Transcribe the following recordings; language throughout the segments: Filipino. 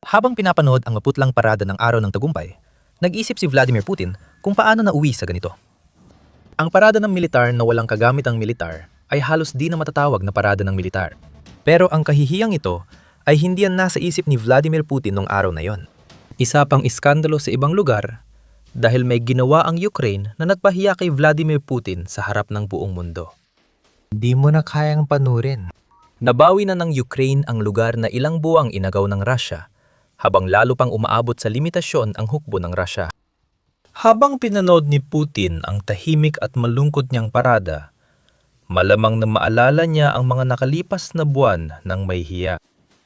Habang pinapanood ang maputlang parada ng Araw ng Tagumpay, nag-isip si Vladimir Putin kung paano nauwi sa ganito. Ang parada ng militar na walang kagamitang militar ay halos di na matatawag na parada ng militar. Pero ang kahihiyang ito ay hindi yan nasa isip ni Vladimir Putin nung araw na yon. Isa pang iskandalo sa ibang lugar dahil may ginawa ang Ukraine na nagpahiya kay Vladimir Putin sa harap ng buong mundo. Di mo na kayang panurin. Nabawi na ng Ukraine ang lugar na ilang buwang inagaw ng Russia, habang lalo pang umaabot sa limitasyon ang hukbo ng Russia. Habang pinanood ni Putin ang tahimik at malungkot niyang parada, malamang na maalala niya ang mga nakalipas na buwan ng may hiya.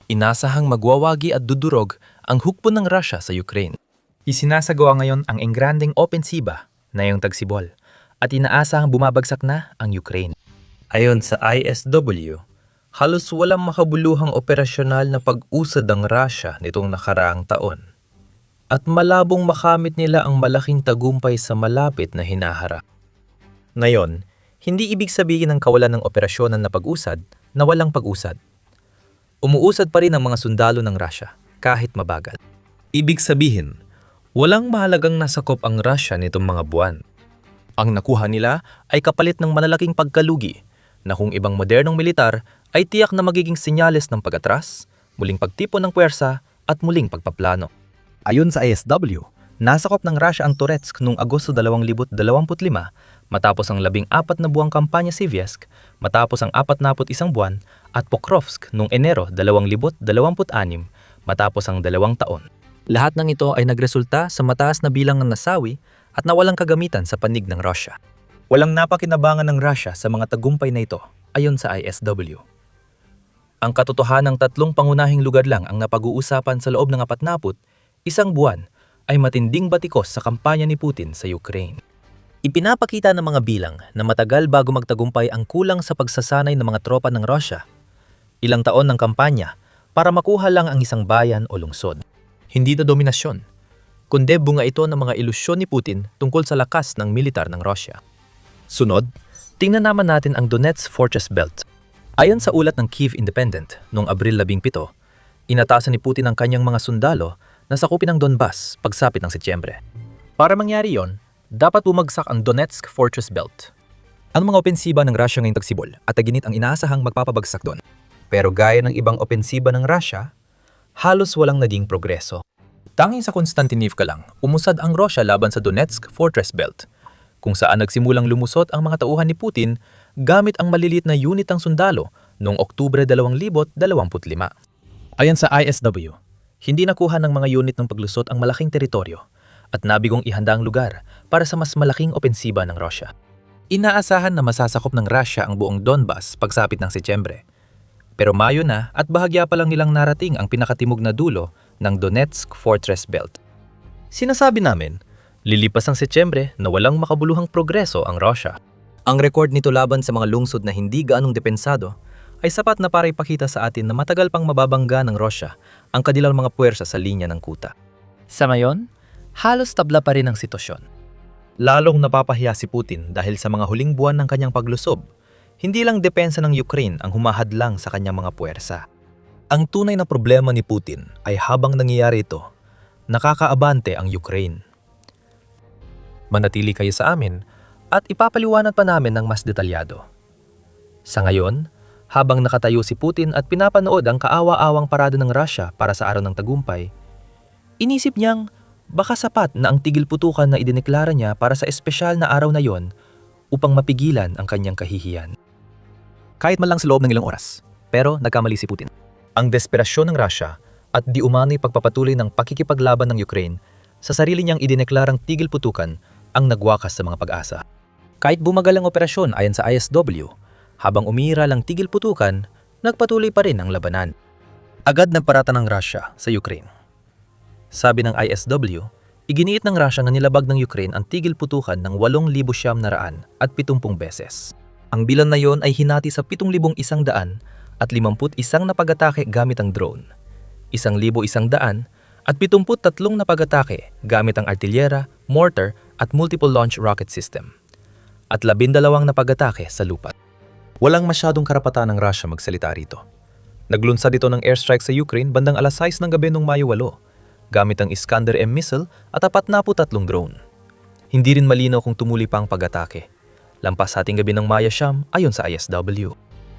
Inasahang magwawagi at dudurog ang hukbo ng Russia sa Ukraine. Isinasagawa ngayon ang engrandeng opensiba na yung tagsibol at inaasahang bumabagsak na ang Ukraine. Ayon sa ISW, halos walang makabuluhang operasyonal na pag-usad ng Russia nitong nakaraang taon. At malabong makamit nila ang malaking tagumpay sa malapit na hinaharap. Ngayon, hindi ibig sabihin ng kawalan ng operasyonan na pag-usad na walang pag-usad. Umuusad pa rin ang mga sundalo ng Russia kahit mabagal. Ibig sabihin, walang mahalagang nasakop ang Russia nitong mga buwan. Ang nakuha nila ay kapalit ng malalaking pagkalugi na kung ibang modernong militar ay tiyak na magiging senyales ng pag-atras, muling pagtipon ng puwersa at muling pagpaplano. Ayon sa ISW, nasakop ng Russia ang Toretsk noong Agosto 2025 matapos ang 14 na buwang kampanya Sieviesk, matapos ang 41 buwan, at Pokrovsk noong Enero 2026 matapos ang 2 taon. Lahat ng ito ay nagresulta sa mataas na bilang ng nasawi at nawalang kagamitan sa panig ng Russia. Walang napakinabangan ng Russia sa mga tagumpay na ito, ayon sa ISW. Ang katotohanang 3 pangunahing lugar lang ang napag-uusapan sa loob ng 41 buwan ay matinding batikos sa kampanya ni Putin sa Ukraine. Ipinapakita ng mga bilang na matagal bago magtagumpay ang kulang sa pagsasanay ng mga tropa ng Russia. Ilang taon ng kampanya para makuha lang ang isang bayan o lungsod. Hindi ito dominasyon, kundi bunga ito ng mga ilusyon ni Putin tungkol sa lakas ng militar ng Russia. Sunod, tingnan naman natin ang Donetsk Fortress Belt. Ayon sa ulat ng Kyiv Independent noong Abril 17, inatasan ni Putin ang kanyang mga sundalo na sakupin ang Donbas pagsapit ng Setyembre. Para mangyari yon, dapat bumagsak ang Donetsk Fortress Belt. Ang mga opensiba ng Russia ngayong tagsibol at taginit ang inaasahang magpapabagsak doon. Pero gaya ng ibang opensiba ng Russia, halos walang naging progreso. Tanging sa Konstantinivka lang, umusad ang Russia laban sa Donetsk Fortress Belt, kung saan nagsimulang lumusot ang mga tauhan ni Putin gamit ang maliliit na unit ng sundalo noong Oktubre 2025. Ayon sa ISW, hindi nakuha ng mga unit ng paglusot ang malaking teritoryo at nabigong ihanda ang lugar para sa mas malaking opensiba ng Russia. Inaasahan na masasakop ng Russia ang buong Donbas pagsapit ng Setyembre. Pero Mayo na at bahagya pa lang nilang narating ang pinakatimog na dulo ng Donetsk Fortress Belt. Sinasabi namin, lilipas ang Setyembre na walang makabuluhang progreso ang Russia. Ang record nito laban sa mga lungsod na hindi gaanong depensado ay sapat na para ipakita sa atin na matagal pang mababangga ng Russia ang kanilang mga puwersa sa linya ng kuta. Sa ngayon, halos tabla pa rin ang sitwasyon. Lalong napapahiya si Putin dahil sa mga huling buwan ng kanyang paglusob, hindi lang depensa ng Ukraine ang humahadlang sa kanyang mga puwersa. Ang tunay na problema ni Putin ay habang nangyayari ito, nakakaabante ang Ukraine. Manatili kayo sa amin at ipapaliwanag pa namin ng mas detalyado. Sa ngayon, habang nakatayo si Putin at pinapanood ang kaawa-awang parada ng Russia para sa Araw ng Tagumpay, inisip niyang baka sapat na ang tigil putukan na idineklara niya para sa espesyal na araw na yon upang mapigilan ang kanyang kahihiyan. Kahit man lang sa loob ng ilang oras, pero nagkamali si Putin. Ang desperasyon ng Russia at di umano'y pagpapatuloy ng pakikipaglaban ng Ukraine sa sarili niyang idineklarang tigil putukan ang nagwakas sa mga pag-asa. Kahit bumagal ang operasyon ayon sa ISW, habang umiiral ang tigil putukan, nagpatuloy pa rin ang labanan. Agad nagparata ng Russia sa Ukraine. Sabi ng ISW, iginiit ng Russia na nilabag ng Ukraine ang tigil putukan ng 8,970 beses. Ang bilang na yon ay hinati sa 7,100 at 51 na pag-atake gamit ang drone, 1,100 at 73 na pag-atake gamit ang artilyera, mortar at multiple launch rocket system, at 12 na pag-atake sa lupa. Walang masyadong karapatan ng Russia magsalita rito. Naglunsad ito ng airstrike sa Ukraine bandang alas 6 ng gabi noong Mayo 8, gamit ang Iskander-M missile at 43 drone. Hindi rin malinaw kung tumuli pa ang pag-atake. Lampas sa ating gabi ng Maya Siyam ayon sa ISW.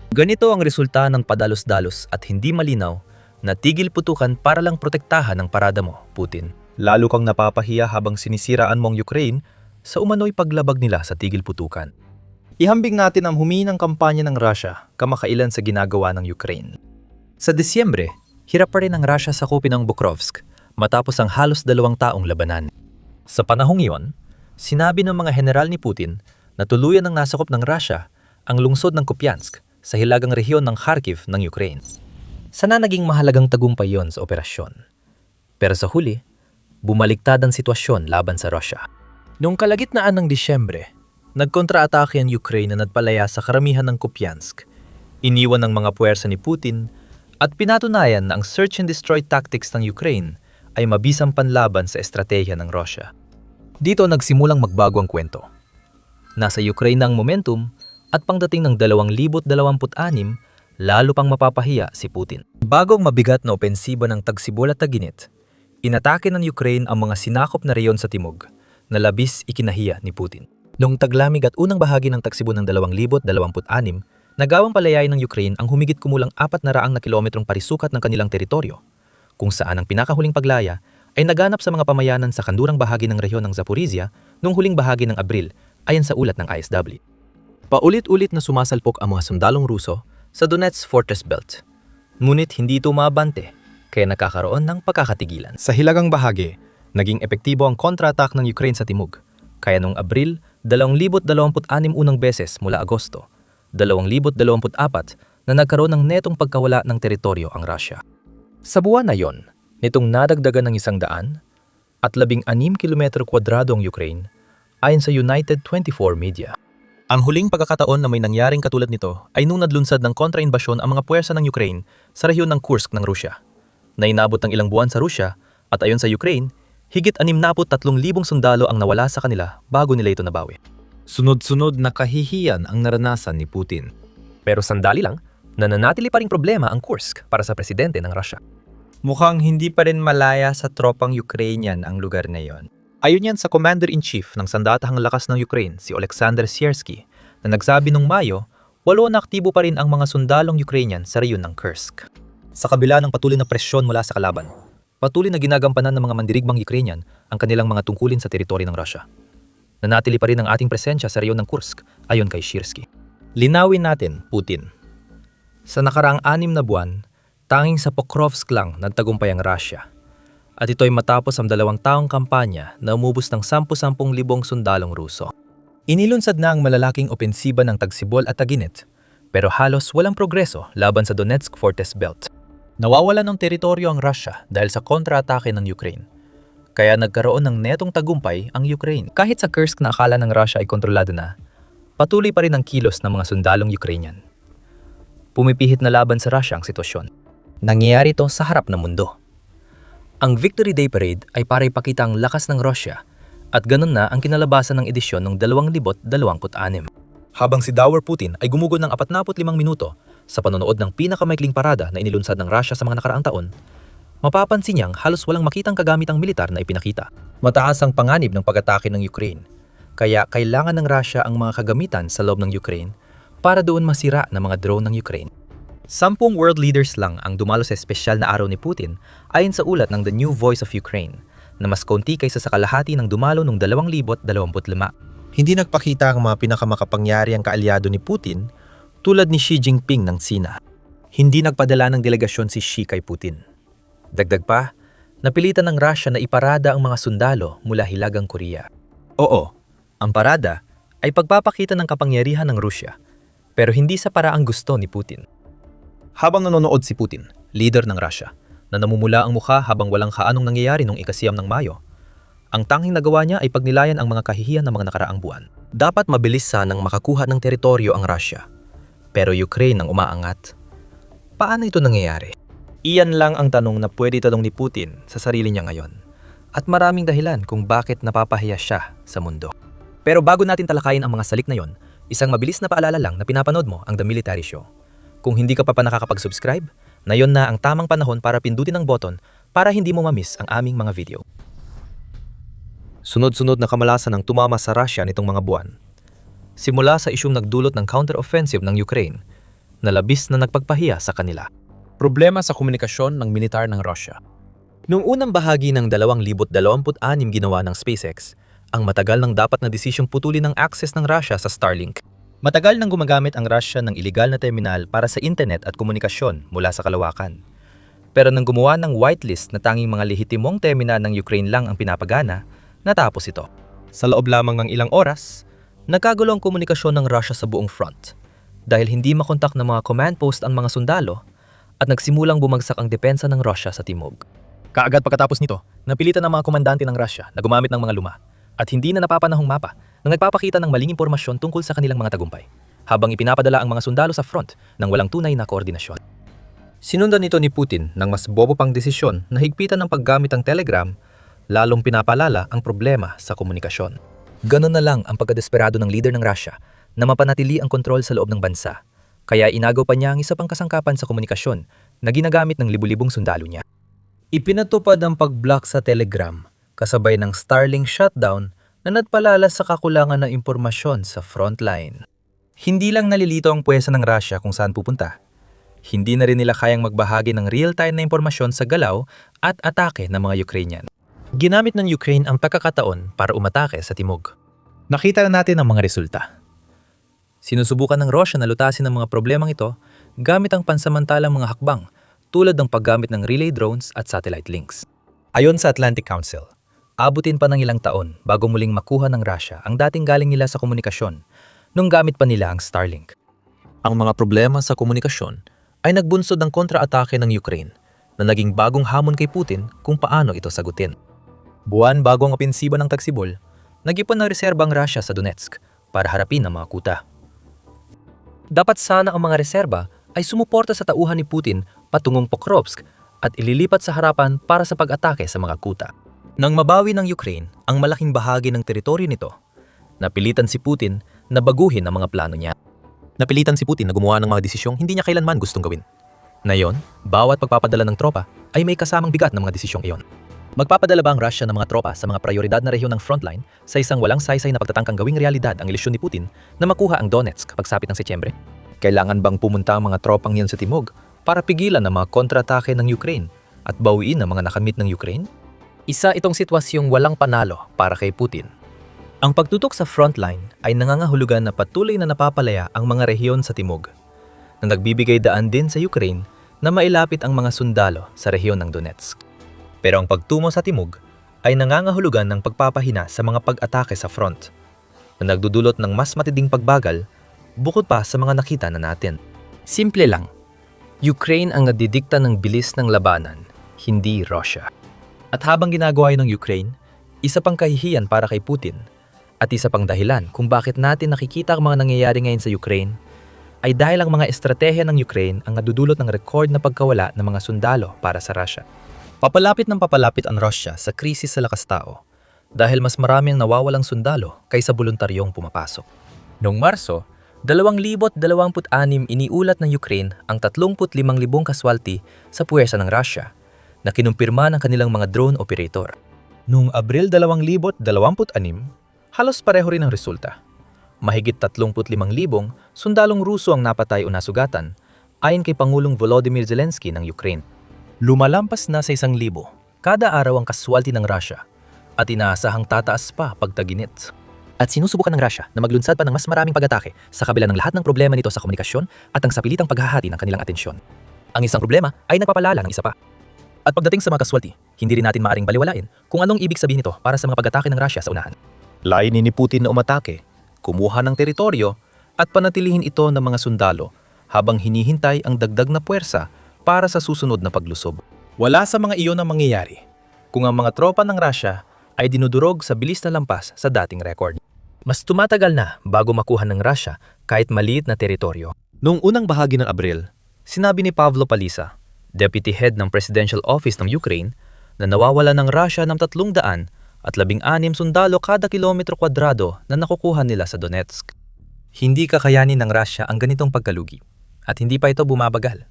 Ganito ang resulta ng padalos-dalos at hindi malinaw na tigil putukan para lang protektahan ang parada mo, Putin. Lalo kang napapahiya habang sinisiraan mo ang Ukraine sa umano'y paglabag nila sa tigil putukan. Ihambing natin ang huminang kampanya ng Russia kamakailan sa ginagawa ng Ukraine. Sa Disyembre, hirap pa rin ang Russia sa sakupin ng Bukrovsk matapos ang halos 2 taong labanan. Sa panahong iyon, sinabi ng mga general ni Putin na tuluyan ang nasakop ng Russia ang lungsod ng Kupiansk sa hilagang rehiyon ng Kharkiv ng Ukraine. Sana naging mahalagang tagumpay yon sa operasyon. Pero sa huli, bumaliktad ang sitwasyon laban sa Russia. Noong kalagitnaan ng Disyembre, nagkontra-atake ang Ukraine na nagpalaya sa karamihan ng Kupiansk. Iniwan ng mga puwersa ni Putin at pinatunayan na ang search and destroy tactics ng Ukraine ay mabisang panlaban sa estratehiya ng Russia. Dito nagsimulang magbago ang kwento. Nasa Ukraine na ang momentum at pangdating ng 2026, lalo pang mapapahiya si Putin. Bagong mabigat na opensiba ng Tagsibol at Taginit, inatake ng Ukraine ang mga sinakop na reyon sa timog na labis ikinahiya ni Putin. Noong taglamig at unang bahagi ng Tagsibol ng 2026, nagawang palayain ng Ukraine ang humigit kumulang 400 na kilometrong parisukat ng kanilang teritoryo, kung saan ang pinakahuling paglaya ay naganap sa mga pamayanan sa kandurang bahagi ng rehiyon ng Zaporizhia noong huling bahagi ng Abril ayon sa ulat ng ISW. Paulit-ulit na sumasalpok ang mga sundalong Ruso sa Donetsk Fortress Belt, ngunit hindi ito mabante kaya nakakaroon ng pagkakatigilan. Sa hilagang bahagi, naging epektibo ang kontra-attack ng Ukraine sa timog, kaya noong Abril 2026 unang beses mula Agosto 2024 na nagkaroon ng netong pagkawala ng teritoryo ang Russia. Sa buwan na yon, nitong nadagdagan ng 100 at 16 kilometro kwadrado ang Ukraine ayon sa United 24 Media. Ang huling pagkakataon na may nangyaring katulad nito ay nung nadlunsad ng kontra-inbasyon ang mga puwersa ng Ukraine sa rehiyon ng Kursk ng Rusya, na inabot ng ilang buwan sa Rusya at ayon sa Ukraine, higit 63,000 sundalo ang nawala sa kanila bago nila ito nabawi. Sunod-sunod na kahihiyan ang naranasan ni Putin. Pero sandali lang, nananatili pa ring problema ang Kursk para sa presidente ng Russia. Mukhang hindi pa rin malaya sa tropang Ukrainian ang lugar na yon. Ayon yan sa Commander-in-Chief ng Sandatahang Lakas ng Ukraine, si Oleksandr Siersky, na nagsabi noong Mayo, 8 na aktibo pa rin ang mga sundalong Ukrainian sa rehiyon ng Kursk. Sa kabila ng patuloy na presyon mula sa kalaban, patuloy na ginagampanan ng mga mandirigmang Ukrainian ang kanilang mga tungkulin sa teritoryo ng Russia. Nanatili pa rin ang ating presensya sa rehiyon ng Kursk, ayon kay Siersky. Linawin natin, Putin. Sa nakaraang 6 na buwan, tanging sa Pokrovsk lang nagtagumpay ang Russia. At ito ay matapos ang 2 taong kampanya na umubos ng 10,000 sundalong Ruso. Inilunsad na ang malalaking opensiba ng Tagsibol at Taginit, pero halos walang progreso laban sa Donetsk Fortress Belt. Nawawalan ng teritoryo ang Russia dahil sa kontra-atake ng Ukraine. Kaya nagkaroon ng netong tagumpay ang Ukraine. Kahit sa Kursk na akala ng Russia ay kontrolado na, patuloy pa rin ang kilos ng mga sundalong Ukrainian. Pumipihit na laban sa Russia ang sitwasyon. Nangyayari ito sa harap ng mundo. Ang Victory Day Parade ay para ipakita ang lakas ng Russia at ganun na ang kinalabasan ng edisyon ng 2026. Habang si Vladimir Putin ay gumugol ng 45 minuto sa panonood ng pinakamaikling parada na inilunsad ng Russia sa mga nakaraang taon, mapapansin niyang halos walang makitang kagamitang militar na ipinakita. Mataas ang panganib ng pag-atake ng Ukraine, kaya kailangan ng Russia ang mga kagamitan sa loob ng Ukraine para doon masira ng mga drone ng Ukraine. 10 world leaders lang ang dumalo sa espesyal na araw ni Putin ayon sa ulat ng The New Voice of Ukraine, na mas konti kaysa sa kalahati ng dumalo noong 2025. Hindi nagpakita ang mga pinakamakapangyarihang kaalyado ni Putin tulad ni Xi Jinping ng Sina. Hindi nagpadala ng delegasyon si Xi kay Putin. Dagdag pa, napilitan ng Russia na iparada ang mga sundalo mula Hilagang Korea. Oo, ang parada ay pagpapakita ng kapangyarihan ng Rusya, pero hindi sa paraang gusto ni Putin. Habang nanonood si Putin, leader ng Russia, na namumula ang mukha habang walang kaanong nangyayari noong 9 ng Mayo, ang tanging nagawa niya ay pagnilayan ang mga kahihiyan ng mga nakaraang buwan. Dapat mabilis sanang makakuha ng teritoryo ang Russia, pero Ukraine ang umaangat. Paano ito nangyayari? Iyan lang ang tanong na pwede tanong ni Putin sa sarili niya ngayon. At maraming dahilan kung bakit napapahiya siya sa mundo. Pero bago natin talakayin ang mga salik na yon, isang mabilis na paalala lang na pinapanood mo ang The Military Show. Kung hindi ka pa nakakapag-subscribe, Ngayon na ang tamang panahon para pindutin ang button para hindi mo ma-miss ang aming mga video. Sunod-sunod na kamalasan ang tumama sa Russia nitong mga buwan. Simula sa isyung nagdulot ng counter-offensive ng Ukraine na labis na nagpagpahiya sa kanila. Problema sa komunikasyon ng militar ng Russia. Noong unang bahagi ng 2026 ginawa ng SpaceX, ang matagal nang dapat na desisyong putulin ng access ng Russia sa Starlink. Matagal nang gumagamit ang Russia ng iligal na terminal para sa internet at komunikasyon mula sa kalawakan. Pero nang gumawa ng whitelist na tanging mga lehitimong terminal ng Ukraine lang ang pinapagana, natapos ito. Sa loob lamang ng ilang oras, nagkagulo ang komunikasyon ng Russia sa buong front dahil hindi makontak ng mga command post ang mga sundalo at nagsimulang bumagsak ang depensa ng Russia sa timog. Kaagad pagkatapos nito, napilitan ang mga komandante ng Russia na gumamit ng mga luma at hindi na napapanahong mapa na nagpapakita ng maling impormasyon tungkol sa kanilang mga tagumpay, habang ipinapadala ang mga sundalo sa front ng walang tunay na koordinasyon. Sinundan nito ni Putin ng mas bobo pang desisyon na higpitan ng paggamit ng Telegram, lalong pinapalala ang problema sa komunikasyon. Ganon na lang ang pagkadesperado ng leader ng Russia na mapanatili ang kontrol sa loob ng bansa, kaya inagaw pa niya ang isa pang kasangkapan sa komunikasyon na ginagamit ng libu-libong sundalo niya. Ipinatupad ang pag-block sa Telegram kasabay ng Starlink shutdown na nagpalala sa kakulangan ng impormasyon sa frontline. Hindi lang nalilito ang puwersa ng Russia kung saan pupunta. Hindi na rin nila kayang magbahagi ng real-time na impormasyon sa galaw at atake ng mga Ukrainian. Ginamit ng Ukraine ang pagkakataon para umatake sa timog. Nakita na natin ang mga resulta. Sinusubukan ng Russia na lutasin ang mga problemang ito gamit ang pansamantalang mga hakbang tulad ng paggamit ng relay drones at satellite links. Ayon sa Atlantic Council, abutin pa ng ilang taon bago muling makuha ng Russia ang dating galing nila sa komunikasyon nung gamit pa nila ang Starlink. Ang mga problema sa komunikasyon ay nagbunsod ng kontra-atake ng Ukraine na naging bagong hamon kay Putin kung paano ito sagutin. Buwan bago ang opensiba ng Tagsibol, nag-ipon ng reserba ang Russia sa Donetsk para harapin ang mga kuta. Dapat sana ang mga reserba ay sumuporta sa tauhan ni Putin patungong Pokrovsk at ililipat sa harapan para sa pag-atake sa mga kuta. Nang mabawi ng Ukraine ang malaking bahagi ng teritoryo nito, napilitan si Putin na baguhin ang mga plano niya. Napilitan si Putin na gumawa ng mga desisyong hindi niya kailanman gustong gawin. Ngayon, bawat pagpapadala ng tropa ay may kasamang bigat ng mga desisyong iyon. Magpapadala ba ang Russia ng mga tropa sa mga prioridad na rehiyon ng frontline sa isang walang saysay na pagtatangkang gawing realidad ang ilusyon ni Putin na makuha ang Donetsk pagsapit ng Setyembre? Kailangan bang pumunta ang mga tropang yan sa timog para pigilan ang mga kontra-atake ng Ukraine at bawiin ang mga nakamit ng Ukraine? Isa itong sitwasyong walang panalo para kay Putin. Ang pagtutok sa frontline ay nangangahulugan na patuloy na napapalaya ang mga rehiyon sa timog, na nagbibigay daan din sa Ukraine na mailapit ang mga sundalo sa rehiyon ng Donetsk. Pero ang pagtumo sa timog ay nangangahulugan ng pagpapahina sa mga pag-atake sa front, na nagdudulot ng mas matinding pagbagal bukod pa sa mga nakita na natin. Simple lang, Ukraine ang nagdidikta ng bilis ng labanan, hindi Russia. At habang ginagawa ng Ukraine, isa pang kahihiyan para kay Putin at isa pang dahilan kung bakit natin nakikita ang mga nangyayari ngayon sa Ukraine ay dahil ang mga estratehiya ng Ukraine ang nadudulot ng record na pagkawala ng mga sundalo para sa Russia. Papalapit ng papalapit ang Russia sa krisis sa lakas tao dahil mas marami ang nawawalang sundalo kaysa voluntaryong pumapasok. Noong Marso, 2026 iniulat ng Ukraine ang 35,000 kaswalti sa puwersa ng Russia na kinumpirma ng kanilang mga drone operator. Noong Abril 2026, halos pareho rin ang resulta. Mahigit 35,000 sundalong Ruso ang napatay o nasugatan ayon kay Pangulong Volodymyr Zelensky ng Ukraine. Lumalampas na sa 1,000 kada araw ang kaswalti ng Russia at inaasahang tataas pa pagtaginit. At sinusubukan ng Russia na maglunsad pa ng mas maraming pag-atake sa kabila ng lahat ng problema nito sa komunikasyon at ang sapilitang paghahati ng kanilang atensyon. Ang isang problema ay nagpapalala ng isa pa. At pagdating sa mga kaswalti, hindi rin natin maaring baliwalain kung anong ibig sabihin nito para sa mga pag-atake ng Russia sa unahan. Layunin ni Putin na umatake, kumuha ng teritoryo at panatilihin ito ng mga sundalo habang hinihintay ang dagdag na puwersa para sa susunod na paglusob. Wala sa mga iyon ang mangyayari kung ang mga tropa ng Russia ay dinudurog sa bilis na lampas sa dating record. Mas tumatagal na bago makuha ng Russia kahit maliit na teritoryo. Noong unang bahagi ng Abril, sinabi ni Pavlo Palisa, Deputy Head ng Presidential Office ng Ukraine, na nawawala ng Russia ng 316 sundalo kada kilometro kwadrado na nakukuha nila sa Donetsk. Hindi kakayanin ng Russia ang ganitong pagkalugi at hindi pa ito bumabagal.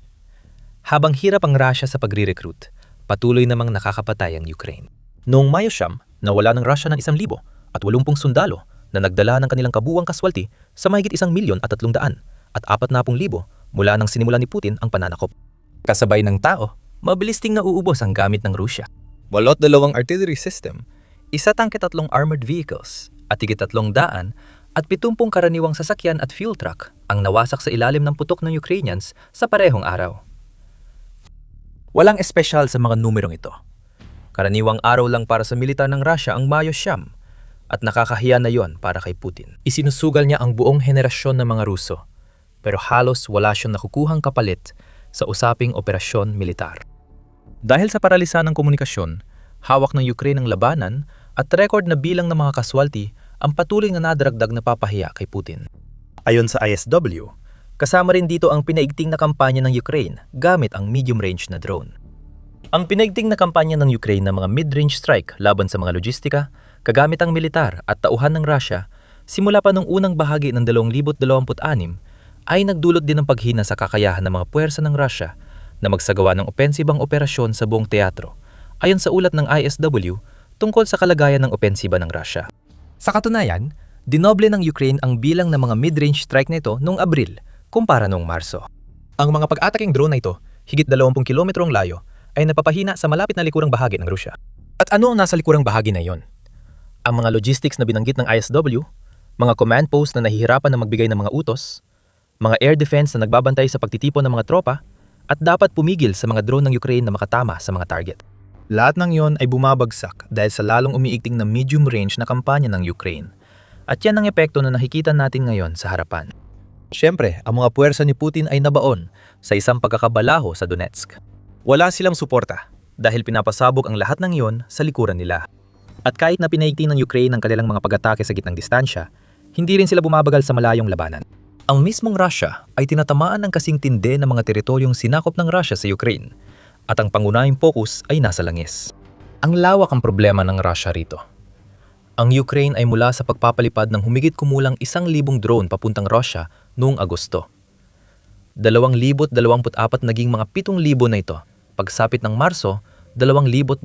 Habang hirap ang Russia sa pagre-recruit, patuloy namang nakakapatay ang Ukraine. Noong Mayo 9, nawala ng Russia ng 1,080 sundalo na nagdala ng kanilang kabuuang kaswalti sa mahigit 1,300,000 at 40,000 mula nang sinimulan ni Putin ang pananakop. Kasabay ng tao, mabilis ding nauubos ang gamit ng Rusya. 82 artillery system, 1 armored vehicles at higit 300 at 70 karaniwang sasakyan at fuel truck ang nawasak sa ilalim ng putok ng Ukrainians sa parehong araw. Walang espesyal sa mga numerong ito. Karaniwang araw lang para sa militar ng Russia ang Mayo 9 at nakakahiya na yon para kay Putin. Isinusugal niya ang buong henerasyon ng mga Ruso, pero halos wala siyang nakukuhang kapalit sa usaping operasyon militar. Dahil sa paralisan ng komunikasyon, hawak ng Ukraine ang labanan at record na bilang ng mga kaswalti ang patuloy na nadaragdag na papahiya kay Putin. Ayon sa ISW, kasama rin dito ang pinaigting na kampanya ng Ukraine gamit ang medium-range na drone. Ang pinaigting na kampanya ng Ukraine ng mga mid-range strike laban sa mga logistika, kagamit ang militar at tauhan ng Russia, simula pa noong unang bahagi ng 2026 ay nagdulot din ng paghina sa kakayahan ng mga puwersa ng Russia na magsagawa ng opensibang operasyon sa buong teatro, ayon sa ulat ng ISW tungkol sa kalagayan ng opensiba ng Russia. Sa katunayan, dinoble ng Ukraine ang bilang ng mga mid-range strike nito noong Abril kumpara noong Marso. Ang mga pag-ataking drone na ito, higit 20 kilometrong layo, ay napapahina sa malapit na likurang bahagi ng Rusya. At ano ang nasa likurang bahagi na iyon? Ang mga logistics na binanggit ng ISW, mga command post na nahihirapan na magbigay ng mga utos, mga air defense na nagbabantay sa pagtitipon ng mga tropa, at dapat pumigil sa mga drone ng Ukraine na makatama sa mga target. Lahat ng iyon ay bumabagsak dahil sa lalong umiigting na medium range na kampanya ng Ukraine. At yan ang epekto na nakikita natin ngayon sa harapan. Siyempre, ang mga puwersa ni Putin ay nabaon sa isang pagkakabalaho sa Donetsk. Wala silang suporta dahil pinapasabog ang lahat ng iyon sa likuran nila. At kahit na pinaigting ng Ukraine ang kanilang mga pag-atake sa gitnang distansya, hindi rin sila bumabagal sa malayong labanan. Ang mismong Russia ay tinatamaan ng kasing tindi ng mga teritoryong sinakop ng Russia sa Ukraine at ang pangunahing focus ay nasa langis. Ang lawak ang problema ng Russia rito. Ang Ukraine ay mula sa pagpapalipad ng humigit kumulang 1,000 drone papuntang Russia noong Agosto. 2,024 naging mga 7,000 na ito. Pagsapit ng Marso, 2,026.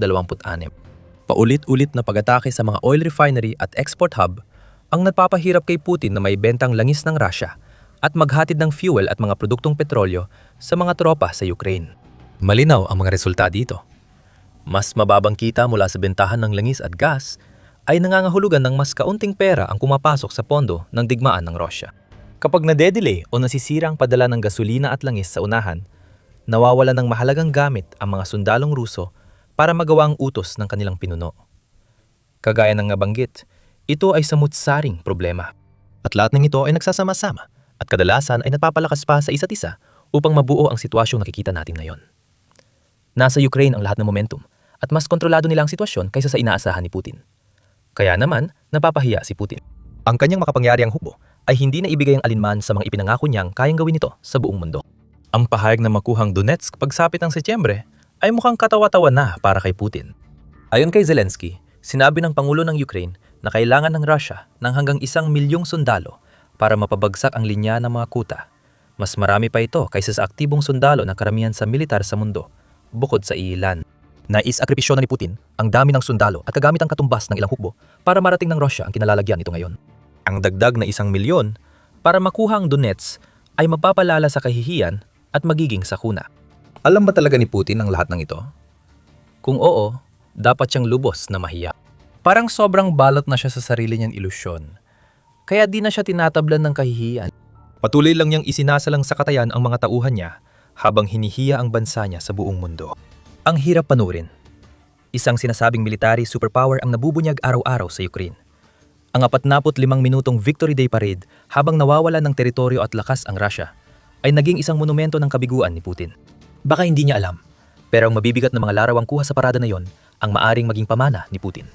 Paulit-ulit na pag-atake sa mga oil refinery at export hub ang nagpapahirap kay Putin na may bentang langis ng Russia at maghatid ng fuel at mga produktong petrolyo sa mga tropa sa Ukraine. Malinaw ang mga resulta dito. Mas mababang kita mula sa bentahan ng langis at gas ay nangangahulugan ng mas kaunting pera ang pumapasok sa pondo ng digmaan ng Russia. Kapag nade-delay o nasisira ang padala ng gasolina at langis sa unahan, nawawala ng mahalagang gamit ang mga sundalong Ruso para magawa ang utos ng kanilang pinuno. Kagaya ng nabanggit, ito ay samut-saring problema. At lahat ng ito ay nagsasama-sama at kadalasan ay napapalakas pa sa isa't isa upang mabuo ang sitwasyong nakikita natin ngayon. Nasa Ukraine ang lahat ng momentum at mas kontrolado nila ang sitwasyon kaysa sa inaasahan ni Putin. Kaya naman, napapahiya si Putin. Ang kanyang makapangyariang hukbo ay hindi na ibigay ang alinman sa mga ipinangako niyang kayang gawin ito sa buong mundo. Ang pahayag na makuhang Donetsk pagsapit ng Setyembre ay mukhang katawa-tawa na para kay Putin. Ayon kay Zelensky, sinabi ng Pangulo ng Ukraine na kailangan ng Russia ng hanggang 1,000,000 sundalo para mapabagsak ang linya ng mga kuta. Mas marami pa ito kaysa sa aktibong sundalo na karamihan sa militar sa mundo, bukod sa ilan. Nais-akripisyo na ni Putin ang dami ng sundalo at kagamitang katumbas ng ilang hukbo para marating ng Russia ang kinalalagyan nito ngayon. Ang dagdag na 1,000,000 para makuha ang Donetsk ay mapapalala sa kahihiyan at magiging sakuna. Alam ba talaga ni Putin ang lahat ng ito? Kung oo, dapat siyang lubos na mahiya. Parang sobrang balot na siya sa sarili niyang ilusyon. Kaya di na siya tinatablan ng kahihiyan. Patuloy lang niyang isinasalang sa katayan ang mga tauhan niya habang hinihiya ang bansa niya sa buong mundo. Ang hirap panurin. Isang sinasabing military superpower ang nabubunyag araw-araw sa Ukraine. Ang 45 minutong Victory Day Parade habang nawawalan ng teritoryo at lakas ang Russia ay naging isang monumento ng kabiguan ni Putin. Baka hindi niya alam, pero ang mabibigat na mga larawang kuha sa parada na yon ang maaring maging pamana ni Putin.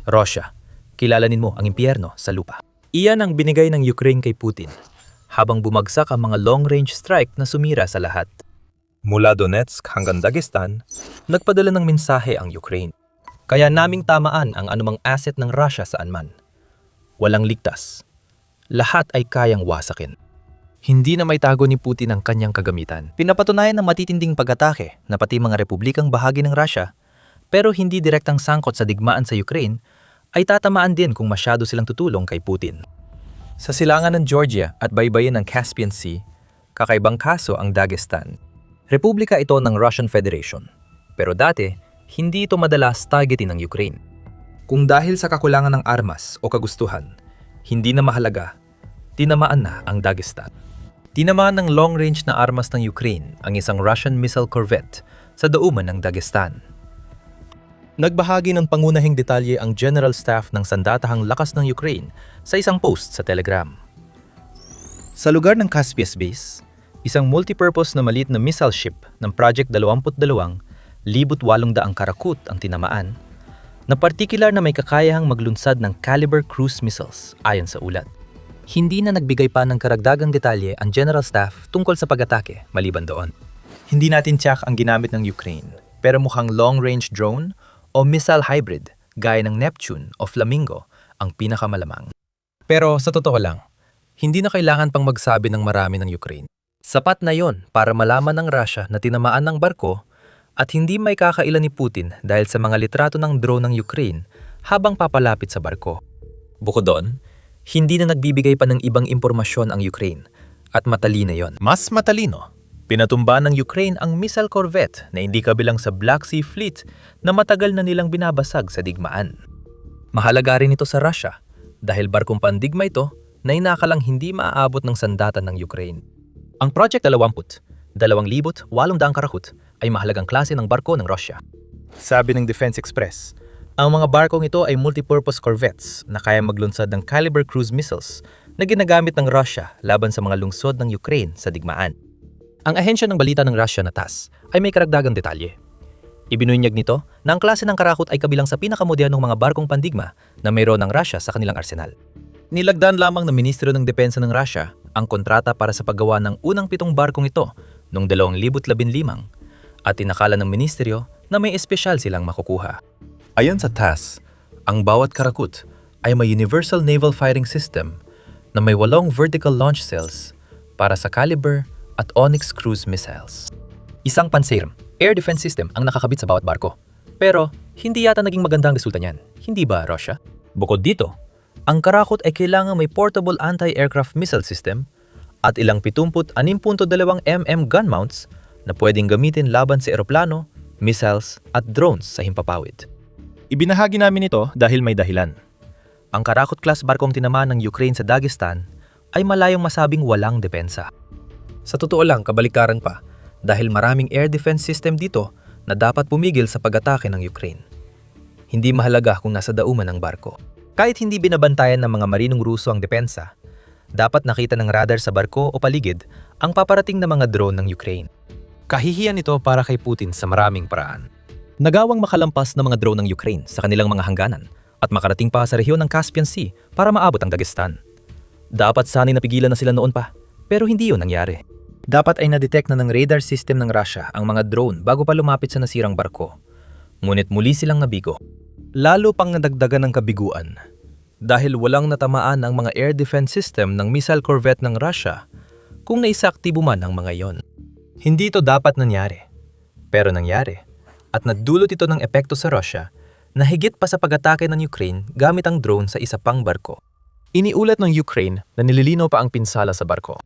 Russia, kilalanin mo ang impyerno sa lupa. Iyan ang binigay ng Ukraine kay Putin habang bumagsak ang mga long-range strike na sumira sa lahat. Mula Donetsk hanggang Dagestan, nagpadala ng mensahe ang Ukraine. Kaya naming tamaan ang anumang asset ng Russia saan man. Walang ligtas. Lahat ay kayang wasakin. Hindi na may tago ni Putin ang kanyang kagamitan. Pinapatunayan ng matitinding pag-atake na pati mga republikang bahagi ng Russia, pero hindi direktang sangkot sa digmaan sa Ukraine, ay tatamaan din kung masyado silang tutulong kay Putin. Sa silangan ng Georgia at baybayin ng Caspian Sea, kakaibang kaso ang Dagestan. Republika ito ng Russian Federation, pero dati, hindi ito madalas targetin ng Ukraine. Kung dahil sa kakulangan ng armas o kagustuhan, hindi na mahalaga, tinamaan na ang Dagestan. Tinamaan ng long-range na armas ng Ukraine ang isang Russian missile corvette sa dauman ng Dagestan. Nagbahagi ng pangunahing detalye ang General Staff ng Sandatahang Lakas ng Ukraine sa isang post sa Telegram. Sa lugar ng Caspian Base, isang multipurpose na maliit na missile ship ng Project 22, 1,800 Karakut ang tinamaan, na partikular na may kakayahang maglunsad ng caliber cruise missiles ayon sa ulat. Hindi na nagbigay pa ng karagdagang detalye ang General Staff tungkol sa pag-atake maliban doon. Hindi natin tiyak ang ginamit ng Ukraine, pero mukhang long-range drone o missile hybrid gaya ng Neptune o Flamingo ang pinakamalamang. Pero sa totoo lang, hindi na kailangan pang magsabi ng marami ng Ukraine. Sapat na yon para malaman ng Russia na tinamaan ng barko at hindi may kakailan ni Putin dahil sa mga litrato ng drone ng Ukraine habang papalapit sa barko. Bukod doon, hindi na nagbibigay pa ng ibang impormasyon ang Ukraine at matalino yon. Mas matalino, pinatumba ng Ukraine ang missile corvette na hindi kabilang sa Black Sea Fleet na matagal na nilang binabasag sa digmaan. Mahalaga rin ito sa Russia dahil barkong pandigma ito na inakalang hindi maaabot ng sandatan ng Ukraine. Ang Project 20, 2,800 Karakut ay mahalagang klase ng barko ng Russia. Sabi ng Defense Express, ang mga barkong ito ay multipurpose corvettes na kaya maglunsad ng caliber cruise missiles na ginagamit ng Russia laban sa mga lungsod ng Ukraine sa digmaan. Ang ahensya ng balita ng Russia na TASS ay may karagdagang detalye. Ibinunyag nito na ang klase ng Karakut ay kabilang sa pinakamodernong mga barkong pandigma na mayroon ng Russia sa kanilang arsenal. Nilagdan lamang ng Ministro ng Depensa ng Russia ang kontrata para sa paggawa ng unang 7 barkong ito noong 2015 at tinakala ng ministeryo na may espesyal silang makukuha. Ayon sa TASS, ang bawat Karakut ay may Universal Naval Firing System na may 8 vertical launch cells para sa Caliber at Onyx cruise missiles. Isang Pantsir air defense system ang nakakabit sa bawat barko. Pero hindi yata naging magandang resulta niyan, hindi ba, Russia? Bukod dito, ang Karakut ay kailangan may portable anti-aircraft missile system at ilang 76.2 mm gun mounts na pwedeng gamitin laban sa eroplano, missiles at drones sa himpapawid. Ibinahagi namin ito dahil may dahilan. Ang Karakut-class barkong tinamaan ng Ukraine sa Dagestan ay malayong masabing walang depensa. Sa totoo lang, kabalikaran pa dahil maraming air defense system dito na dapat pumigil sa pag-atake ng Ukraine. Hindi mahalaga kung nasa dauman ng barko. Kahit hindi binabantayan ng mga marinong Ruso ang depensa, dapat nakita ng radar sa barko o paligid ang paparating na mga drone ng Ukraine. Kahihiyan ito para kay Putin sa maraming paraan. Nagawang makalampas ng mga drone ng Ukraine sa kanilang mga hangganan at makarating pa sa rehiyon ng Caspian Sea para maabot ang Dagestan. Dapat sana'y napigilan na sila noon pa, pero hindi yun nangyari. Dapat ay na-detect na ng radar system ng Russia ang mga drone bago pa lumapit sa nasirang barko. Ngunit muli silang nabigo. Lalo pang nadagdagan ng kabiguan dahil walang natamaan ang mga air defense system ng missile corvette ng Russia kung naisaktibo man ang mga iyon. Hindi ito dapat nangyari, pero nangyari at nadulot ito ng epekto sa Russia na higit pa sa pag-atake ng Ukraine gamit ang drone sa isa pang barko. Iniulat ng Ukraine na nililinaw pa ang pinsala sa barko.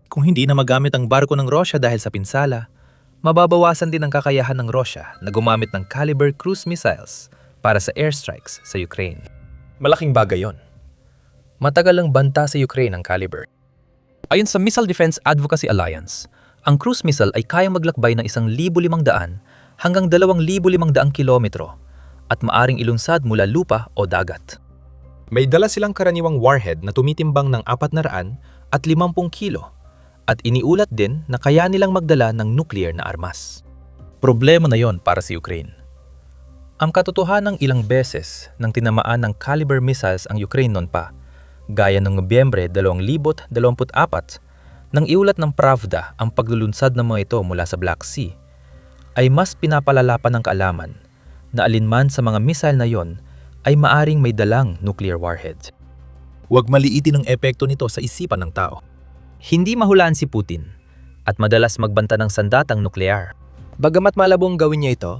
Kung hindi na magamit ang barko ng Russia dahil sa pinsala, mababawasan din ang kakayahan ng Russia na gumamit ng caliber cruise missiles para sa airstrikes sa Ukraine. Malaking bagay yon. Matagal ang banta sa Ukraine ang caliber. Ayon sa Missile Defense Advocacy Alliance, ang cruise missile ay kayang maglakbay ng 1,500 hanggang 2,500 kilometro at maaring ilunsad mula lupa o dagat. May dala silang karaniwang warhead na tumitimbang ng 400 at 50 kilo at iniulat din na kaya nilang magdala ng nuclear na armas. Problema na yon para sa Ukraine. Ang katotohanan ng ilang beses nang tinamaan ng caliber missiles ang Ukraine noon pa, gaya noong Nobyembre 2024 nang iulat ng Pravda ang paglulunsad ng mga ito mula sa Black Sea, ay mas pinapalala pa ng kaalaman na alinman sa mga missile na yon ay maaring may dalang nuclear warhead. Huwag maliitin ang epekto nito sa isipan ng tao. Hindi mahulaan si Putin at madalas magbanta ng sandatang nuklear. Bagamat malabong gawin niya ito,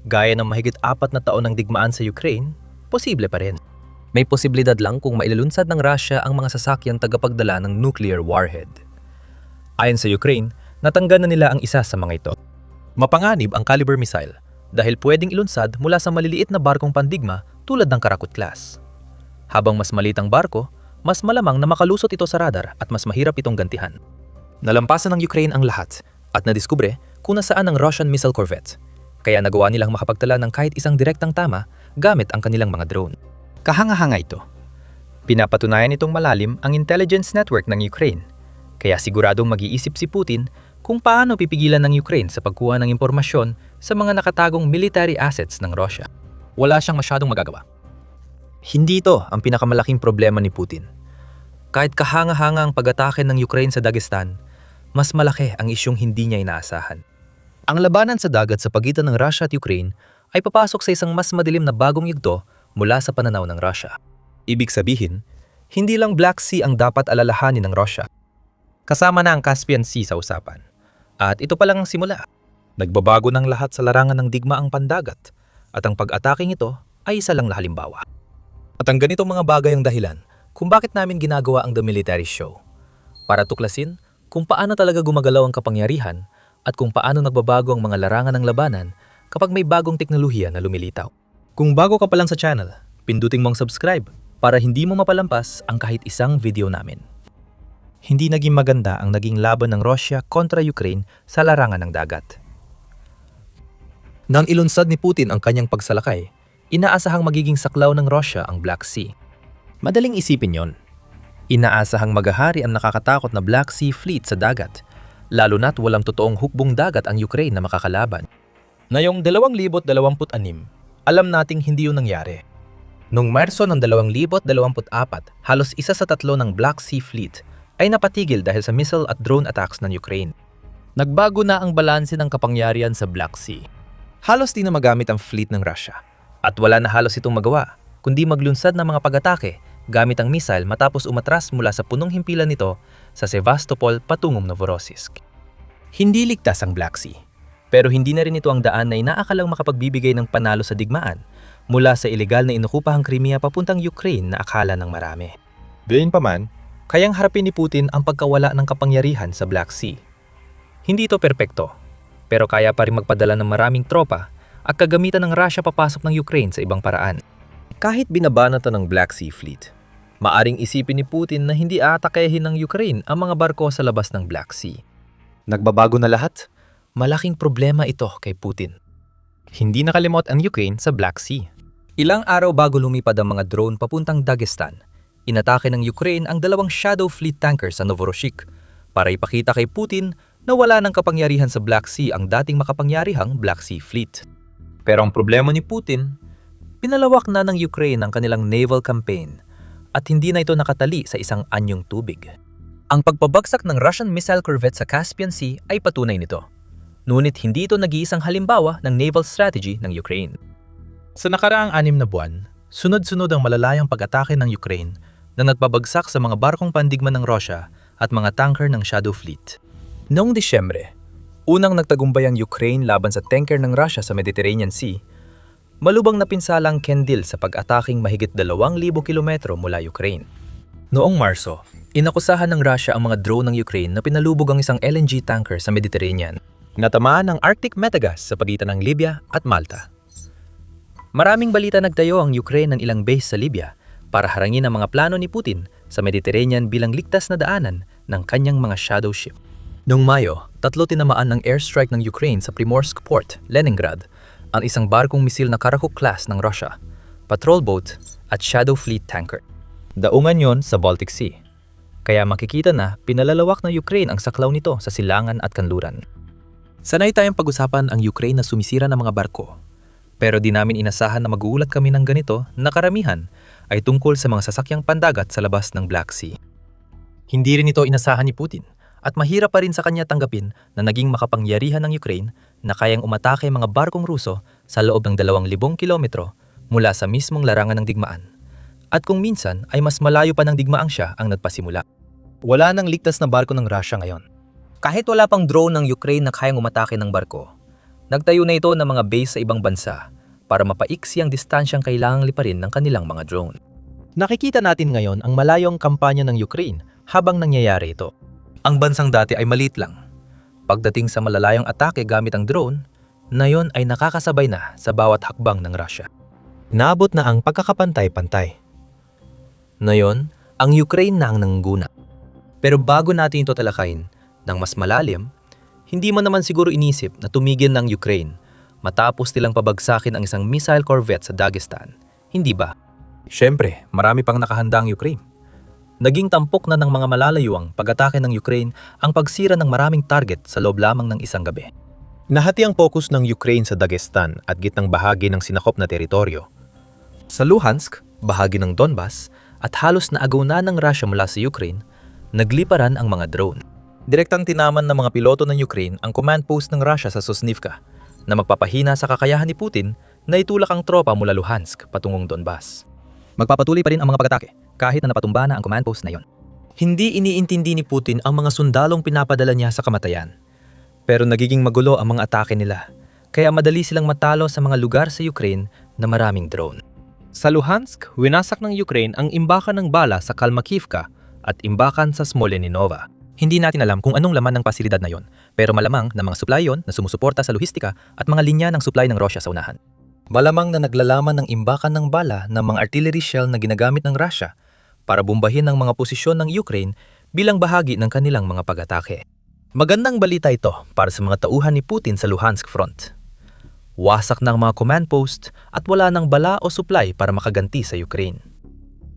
gaya ng mahigit 4 na taon ng digmaan sa Ukraine, posible pa rin. May posibilidad lang kung mailalunsad ng Russia ang mga sasakyang tagapagdala ng nuclear warhead. Ayon sa Ukraine, natanggan na nila ang isa sa mga ito. Mapanganib ang Caliber missile dahil pwedeng ilunsad mula sa maliliit na barkong pandigma tulad ng Karakut class. Habang mas maliit ang barko, mas malamang na makalusot ito sa radar at mas mahirap itong gantihan. Nalampasan ng Ukraine ang lahat at nadiskubre kung nasaan ang Russian missile corvette, kaya nagawa nilang makapagtala ng kahit isang direktang tama gamit ang kanilang mga drone. Kahanga-hanga ito. Pinapatunayan itong malalim ang intelligence network ng Ukraine, kaya siguradong mag-iisip si Putin kung paano pipigilan ng Ukraine sa pagkuha ng impormasyon sa mga nakatagong military assets ng Russia. Wala siyang masyadong magagawa. Hindi ito ang pinakamalaking problema ni Putin. Kahit kahanga-hanga ang pag-atake ng Ukraine sa Dagestan, mas malaki ang isyong hindi niya inaasahan. Ang labanan sa dagat sa pagitan ng Russia at Ukraine ay papasok sa isang mas madilim na bagong yugto mula sa pananaw ng Russia. Ibig sabihin, hindi lang Black Sea ang dapat alalahanin ng Russia. Kasama na ang Caspian Sea sa usapan. At ito pa lang ang simula. Nagbabago ng lahat sa larangan ng digmaang pandagat at ang pag-ataking ito ay isa lang na halimbawa. At ang ganitong mga bagay ang dahilan kung bakit namin ginagawa ang The Military Show. Para tuklasin kung paano talaga gumagalaw ang kapangyarihan at kung paano nagbabago ang mga larangan ng labanan kapag may bagong teknolohiya na lumilitaw. Kung bago ka pa lang sa channel, pindutin mong subscribe para hindi mo mapalampas ang kahit isang video namin. Hindi naging maganda ang naging laban ng Russia kontra Ukraine sa larangan ng dagat. Nang ilunsad ni Putin ang kanyang pagsalakay, inaasahang magiging saklaw ng Russia ang Black Sea. Madaling isipin yon. Inaasahang maghahari ang nakakatakot na Black Sea Fleet sa dagat, lalo na't walang totoong hukbong dagat ang Ukraine na makakalaban. Ngayong 2026, alam nating hindi yun nangyari. Noong Marso ng 2024, halos isa sa 3 ng Black Sea Fleet ay napatigil dahil sa missile at drone attacks ng Ukraine. Nagbago na ang balanse ng kapangyarihan sa Black Sea. Halos di na magamit ang fleet ng Russia. At wala na halos itong magawa, kundi maglunsad ng mga pag-atake gamit ang missile matapos umatras mula sa punong himpilan nito sa Sevastopol patungong Novorossiysk. Hindi ligtas ang Black Sea, pero hindi na rin ito ang daan na inaakalang makapagbibigay ng panalo sa digmaan mula sa ilegal na inokupahang Crimea papuntang Ukraine na akala ng marami. Gayunpaman, kayang harapin ni Putin ang pagkawala ng kapangyarihan sa Black Sea. Hindi ito perpekto, pero kaya pa rin magpadala ng maraming tropa at kagamitan ng Russia papasok ng Ukraine sa ibang paraan. Kahit binabanatan ng Black Sea Fleet, maaring isipin ni Putin na hindi aatakehin ng Ukraine ang mga barko sa labas ng Black Sea. Nagbabago na lahat? Malaking problema ito kay Putin. Hindi nakalimot ang Ukraine sa Black Sea. Ilang araw bago lumipad ang mga drone papuntang Dagestan, inatake ng Ukraine ang 2 Shadow Fleet tanker sa Novorossiysk para ipakita kay Putin na wala ng kapangyarihan sa Black Sea ang dating makapangyarihang Black Sea Fleet. Pero ang problema ni Putin, pinalawak na ng Ukraine ang kanilang naval campaign at hindi na ito nakatali sa isang anyong tubig. Ang pagpabagsak ng Russian missile corvette sa Caspian Sea ay patunay nito. Ngunit hindi ito nag-iisang halimbawa ng naval strategy ng Ukraine. Sa nakaraang 6 na buwan, sunod-sunod ang malalayang pag-atake ng Ukraine na nagpabagsak sa mga barkong pandigma ng Russia at mga tanker ng Shadow Fleet. Noong Disyembre, unang nagtagumpay ang Ukraine laban sa tanker ng Russia sa Mediterranean Sea, malubang napinsalang Kendil sa pag-ataking mahigit 2,000 kilometro mula Ukraine. Noong Marso, inakusahan ng Russia ang mga drone ng Ukraine na pinalubog ang isang LNG tanker sa Mediterranean. Natamaan ang Arctic Metagas sa pagitan ng Libya at Malta. Maraming balita nagtayo ang Ukraine ng ilang base sa Libya para harangin ang mga plano ni Putin sa Mediterranean bilang ligtas na daanan ng kanyang mga shadow ship. Noong Mayo, 3 tinamaan ng airstrike ng Ukraine sa Primorsk Port, Leningrad, ang isang barkong misil na Karakuk class ng Russia, patrol boat at Shadow Fleet tanker. Daungan yon sa Baltic Sea. Kaya makikita na pinalalawak ng Ukraine ang saklaw nito sa silangan at kanluran. Sanay tayong pag-usapan ang Ukraine na sumisira ng mga barko. Pero di namin inasahan na maguulat kami ng ganito na karamihan ay tungkol sa mga sasakyang pandagat sa labas ng Black Sea. Hindi rin ito inasahan ni Putin. At mahirap pa rin sa kanya tanggapin na naging makapangyarihan ng Ukraine na kayang umatake mga barkong Ruso sa loob ng 2,000 kilometro mula sa mismong larangan ng digmaan. At kung minsan ay mas malayo pa ng digmaang siya ang nagpasimula. Wala nang ligtas na barko ng Russia ngayon. Kahit wala pang drone ng Ukraine na kayang umatake ng barko, nagtayo na ito ng mga base sa ibang bansa para mapaiksi ang distansyang kailangang liparin ng kanilang mga drone. Nakikita natin ngayon ang malayong kampanya ng Ukraine habang nangyayari ito. Ang bansang dati ay maliit lang. Pagdating sa malalayong atake gamit ang drone, na yon ay nakakasabay na sa bawat hakbang ng Russia. Naabot na ang pagkakapantay-pantay. Ngayon, ang Ukraine na ang nangguna. Pero bago natin ito talakayin ng mas malalim, hindi mo naman siguro inisip na tumigil ng Ukraine matapos nilang pabagsakin ang isang missile corvette sa Dagestan, hindi ba? Siyempre, marami pang nakahanda ang Ukraine. Naging tampok na ng mga malalayuang pag-atake ng Ukraine ang pagsira ng maraming target sa loob lamang ng isang gabi. Nahati ang focus ng Ukraine sa Dagestan at gitnang bahagi ng sinakop na teritoryo. Sa Luhansk, bahagi ng Donbas, at halos naagaw na ng Russia mula sa Ukraine, nagliparan ang mga drone. Direktang tinaman ng mga piloto ng Ukraine ang command post ng Russia sa Sosnivka na magpapahina sa kakayahan ni Putin na itulak ang tropa mula Luhansk patungong Donbas. Magpapatuloy pa rin ang mga pag-atake kahit na napatumba na ang command post na yon. Hindi iniintindi ni Putin ang mga sundalong pinapadala niya sa kamatayan. Pero nagiging magulo ang mga atake nila, kaya madali silang matalo sa mga lugar sa Ukraine na maraming drone. Sa Luhansk, winasak ng Ukraine ang imbakan ng bala sa Kalmakivka at imbakan sa Smoleninovo. Hindi natin alam kung anong laman ng pasilidad na yon, pero malamang na mga supply yon na sumusuporta sa lohistika at mga linya ng supply ng Russia sa unahan. Malamang na naglalaman ng imbakan ng bala ng mga artillery shell na ginagamit ng Russia para bombahin ang mga posisyon ng Ukraine bilang bahagi ng kanilang mga pag-atake. Magandang balita ito para sa mga tauhan ni Putin sa Luhansk front. Wasak na ang mga command post at wala nang bala o supply para makaganti sa Ukraine.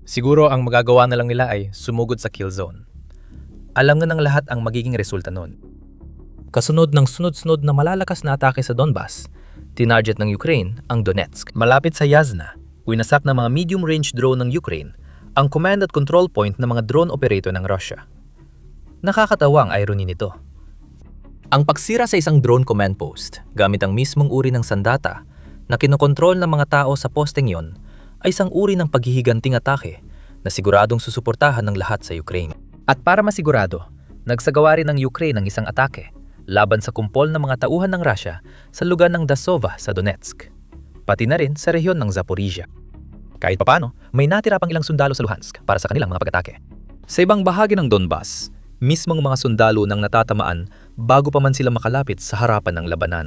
Siguro ang magagawa na lang nila ay sumugod sa kill zone. Alam na ng lahat ang magiging resulta nun. Kasunod ng sunod-sunod na malalakas na atake sa Donbas, tinarget ng Ukraine ang Donetsk. Malapit sa Yasna, winasak ng mga medium-range drone ng Ukraine ang command at control point ng mga drone operator ng Russia. Nakakatawa ang irony nito. Ang pagsira sa isang drone command post gamit ang mismong uri ng sandata na kinokontrol ng mga tao sa posteng yon ay isang uri ng paghihiganting atake na siguradong susuportahan ng lahat sa Ukraine. At para masigurado, nagsagawa rin ng Ukraine ng isang atake laban sa kumpol ng mga tauhan ng Russia sa lugar ng Dasova sa Donetsk, pati na rin sa rehiyon ng Zaporizhia. Kahit papano, may natira pang ilang sundalo sa Luhansk para sa kanilang mga pag-atake. Sa ibang bahagi ng Donbas, mismong mga sundalo nang natatamaan bago pa man sila makalapit sa harapan ng labanan.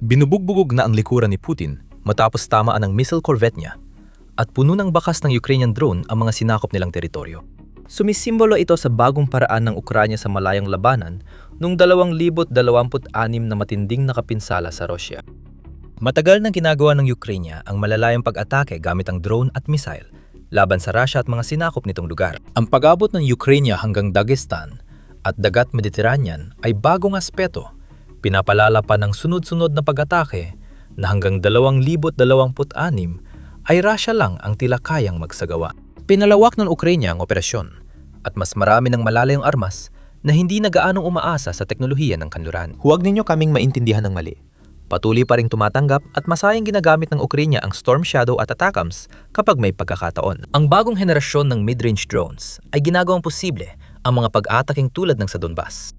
Binubugbugog na ang likuran ni Putin matapos tamaan ng missile corvette niya at puno ng bakas ng Ukrainian drone ang mga sinakop nilang teritoryo. Sumisimbolo ito sa bagong paraan ng Ukranya sa malayang labanan noong 2026 na matinding nakapinsala sa Russia. Matagal nang ginagawa ng Ukraine ang malalayang pag-atake gamit ang drone at missile laban sa Russia at mga sinakop nitong lugar. Ang pag-abot ng Ukraine hanggang Dagestan at Dagat Mediterranean ay bagong aspeto, pinapalala pa ng sunod-sunod na pag-atake na hanggang 2026 ay Russia lang ang tila kayang magsagawa. Pinalawak ng Ukraine ang operasyon at mas marami ng malalayong armas na hindi na gaanong umaasa sa teknolohiya ng kanluran. Huwag ninyo kaming maintindihan ng mali. Patuloy pa ring tumatanggap at masayang ginagamit ng Ukraine ang Storm Shadow at Atakams kapag may pagkakataon. Ang bagong henerasyon ng mid-range drones ay ginagawang posible ang mga pag-ataking tulad ng sa Donbas.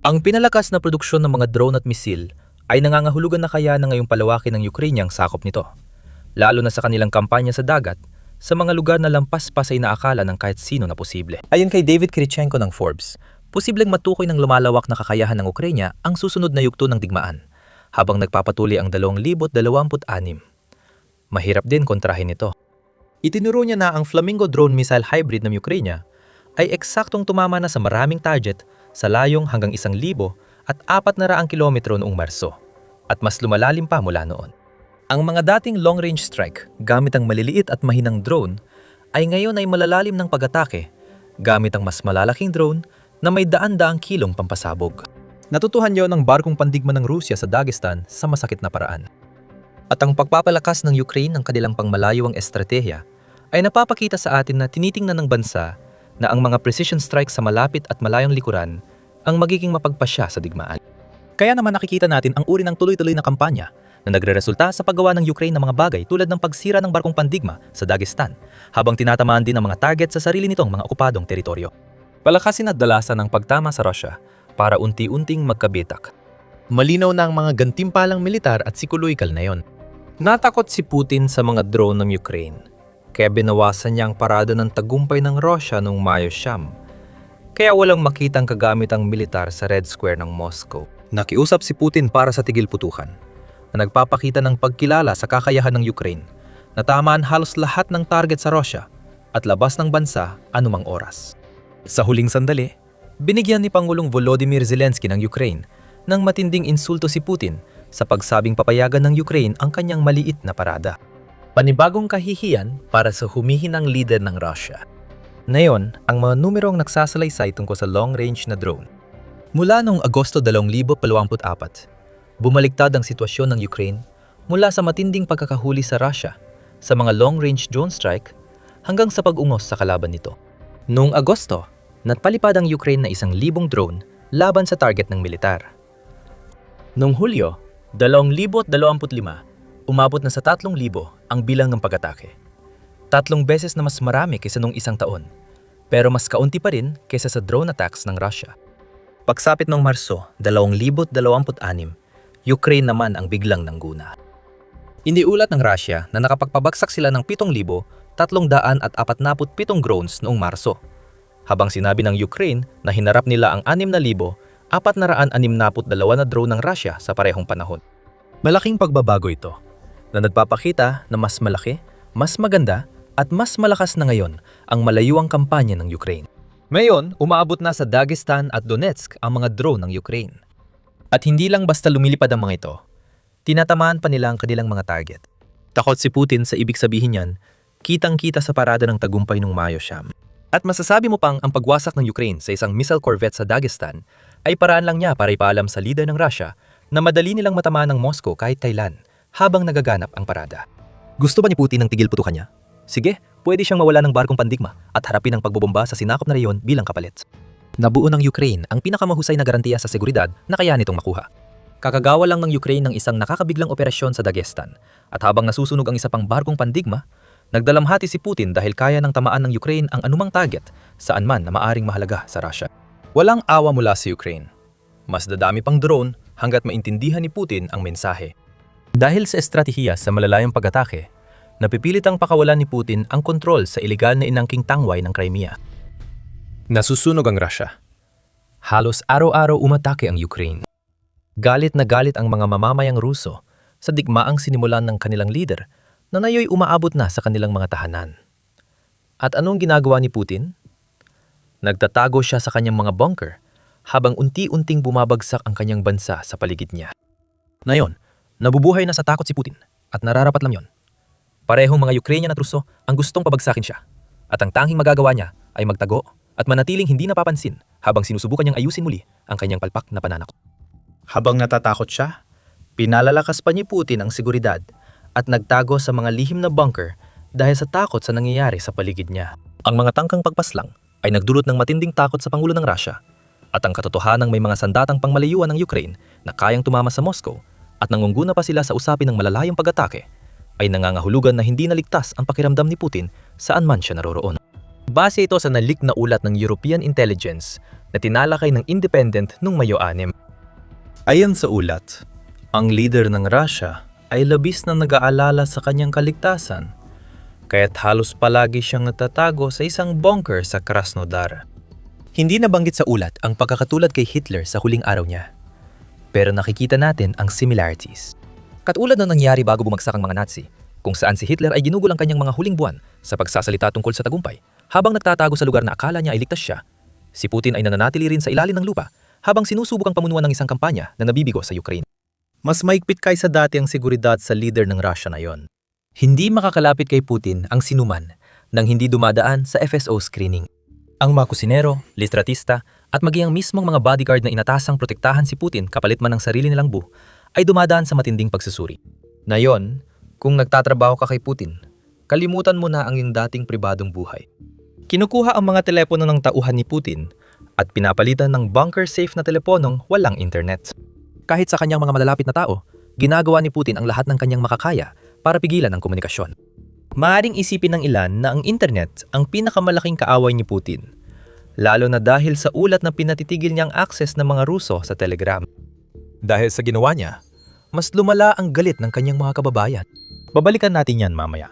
Ang pinalakas na produksyon ng mga drone at misil ay nangangahulugan na kaya na ngayong palawakin ng Ukraine ang sakop nito, lalo na sa kanilang kampanya sa dagat sa mga lugar na lampas pa sa inaakala ng kahit sino na posible. Ayon kay David Kirichenko ng Forbes, posibleng matukoy ng lumalawak na kakayahan ng Ukraine ang susunod na yugto ng digmaan habang nagpapatuloy ang 2026. Mahirap din kontrahin ito. Itinuro niya na ang Flamingo drone missile hybrid ng Ukraine ay eksaktong tumama na sa maraming target sa layong hanggang 1,000 at 400 kilometro noong Marso at mas lumalalim pa mula noon. Ang mga dating long-range strike gamit ang maliliit at mahinang drone ay ngayon ay malalalim ng pag-atake gamit ang mas malalaking drone na may daan-daang kilong pampasabog. Natutuhan yon ng barkong pandigma ng Rusya sa Dagestan sa masakit na paraan. At ang pagpapalakas ng Ukraine ng kanilang pangmalayuang estratehiya ay napapakita sa atin na tinitingnan ng bansa na ang mga precision strike sa malapit at malayong likuran ang magiging mapagpasya sa digmaan. Kaya naman nakikita natin ang uri ng tuloy-tuloy na kampanya na nagreresulta sa paggawa ng Ukraine ng mga bagay tulad ng pagsira ng barkong pandigma sa Dagestan habang tinatamaan din ang mga target sa sarili nitong mga okupadong teritoryo. Palakasin at dalasan ang pagtama sa Russia para unti-unting magkabitak. Malinaw na ang mga gantimpalang militar at psikolohikal na yon. Natakot si Putin sa mga drone ng Ukraine, kaya binawasan niya ang parada ng tagumpay ng Russia noong Mayo 9. Kaya walang makitang kagamitang militar sa Red Square ng Moscow. Nakiusap si Putin para sa tigil putukan, na nagpapakita ng pagkilala sa kakayahan ng Ukraine na tamaan halos lahat ng target sa Russia at labas ng bansa anumang oras. Sa huling sandali, binigyan ni Pangulong Volodymyr Zelensky ng Ukraine ng matinding insulto si Putin sa pagsabing papayagan ng Ukraine ang kanyang maliit na parada. Panibagong kahihiyan para sa humihinang leader ng Russia. Ngayon, ang mga numerong nagsasalaysay tungkol sa long-range na drone. Mula noong Agosto 2024, bumaliktad ang sitwasyon ng Ukraine mula sa matinding pagkakahuli sa Russia sa mga long-range drone strike hanggang sa pag-ungos sa kalaban nito. Noong Agosto, natpalipad ang Ukraine na 1,000 drone laban sa target ng militar. Noong Hulyo, 2025, umabot na sa 3,000 ang bilang ng pag-atake. 3 beses na mas marami kaysa noong isang taon, pero mas kaunti pa rin kaysa sa drone attacks ng Russia. Pagsapit noong Marso 2026, Ukraine naman ang biglang nangguna. Iniulat ng Russia na nakapagpabagsak sila ng 7,347 drones noong Marso, habang sinabi ng Ukraine na hinarap nila ang 6,462 na drone ng Russia sa parehong panahon. Malaking pagbabago ito, na nagpapakita na mas malaki, mas maganda, at mas malakas na ngayon ang malayuang kampanya ng Ukraine. Ngayon, umaabot na sa Dagestan at Donetsk ang mga drone ng Ukraine. At hindi lang basta lumilipad ang mga ito, tinatamaan pa nila ang kanilang mga target. Takot si Putin sa ibig sabihin niyan, kitang-kita sa parada ng tagumpay ng Mayo 9. At masasabi mo pang ang pagwasak ng Ukraine sa isang missile corvette sa Dagestan ay paraan lang niya para ipaalam sa leader ng Russia na madali nilang matamaan ng Moscow kahit kailan habang nagaganap ang parada. Gusto ba ni Putin ng tigil putukan niya? Sige, pwede siyang mawala ng barkong pandigma at harapin ang pagbobomba sa sinakop na reyon bilang kapalit. Nabuo ng Ukraine ang pinakamahusay na garantiya sa seguridad na kaya nitong makuha. Kakagawa lang ng Ukraine ng isang nakakabiglang operasyon sa Dagestan at habang nasusunog ang isa pang barkong pandigma, nagdalamhati si Putin dahil kaya ng tamaan ng Ukraine ang anumang target saan man na maaring mahalaga sa Russia. Walang awa mula sa Ukraine. Mas dadami pang drone hanggat maintindihan ni Putin ang mensahe. Dahil sa estratehiya sa malalayong pag-atake, napipilitang pakawalan ni Putin ang kontrol sa ilegal na inangking tangway ng Crimea. Nasusunog ang Russia. Halos araw-araw umatake ang Ukraine. Galit na galit ang mga mamamayang Ruso sa digmaang sinimulan ng kanilang leader na nayo'y umaabot na sa kanilang mga tahanan. At anong ginagawa ni Putin? Nagtatago siya sa kanyang mga bunker habang unti-unting bumabagsak ang kanyang bansa sa paligid niya. Ngayon, nabubuhay na sa takot si Putin at nararapat lang yon. Parehong mga Ukrainian at Ruso ang gustong pabagsakin siya at ang tanging magagawa niya ay magtago at manatiling hindi napapansin habang sinusubukan niyang ayusin muli ang kanyang palpak na pananakot. Habang natatakot siya, pinalalakas pa ni Putin ang seguridad at nagtago sa mga lihim na bunker dahil sa takot sa nangyayari sa paligid niya. Ang mga tangkang pagpaslang ay nagdulot ng matinding takot sa Pangulo ng Russia at ang katotohanang may mga sandatang pangmalayuan ng Ukraine na kayang tumama sa Moscow at nangungguna pa sila sa usapin ng malalayong pag-atake ay nangangahulugan na hindi naligtas ang pakiramdam ni Putin saan man siya naroroon. Base ito sa nalik na ulat ng European Intelligence na tinalakay ng Independent noong Mayo 6. Ayon sa ulat, ang leader ng Russia ay labis na nag-aalala sa kanyang kaligtasan, kaya't halos palagi siyang natatago sa isang bunker sa Krasnodar. Hindi nabanggit sa ulat ang pagkakatulad kay Hitler sa huling araw niya, pero nakikita natin ang similarities. Katulad na nangyari bago bumagsak ang mga Nazi, kung saan si Hitler ay ginugol ang kanyang mga huling buwan sa pagsasalita tungkol sa tagumpay habang nagtatago sa lugar na akala niya ay ligtas siya. Si Putin ay nananatili rin sa ilalim ng lupa habang sinusubukang pamunuan ng isang kampanya na nabibigo sa Ukraine. Mas maigpit kaysa dati ang seguridad sa leader ng Russia na yon. Hindi makakalapit kay Putin ang sinuman nang hindi dumadaan sa FSO screening. Ang mga kusinero, listratista at maging ang mismong mga bodyguard na inatasang protektahan si Putin kapalit man ng sarili nilang buo ay dumadaan sa matinding pagsusuri. Ngayon, kung nagtatrabaho ka kay Putin, kalimutan mo na ang iyong dating pribadong buhay. Kinukuha ang mga telepono ng tauhan ni Putin at pinapalitan ng bunker-safe na teleponong walang internet. Kahit sa kanyang mga malalapit na tao, ginagawa ni Putin ang lahat ng kanyang makakaya para pigilan ang komunikasyon. Maaring isipin ng ilan na ang internet ang pinakamalaking kaaway ni Putin. lalo na dahil sa ulat na pinatitigil niyang access ng mga Ruso sa Telegram. Dahil sa ginawa niya, mas lumala ang galit ng kanyang mga kababayan. Babalikan natin yan mamaya.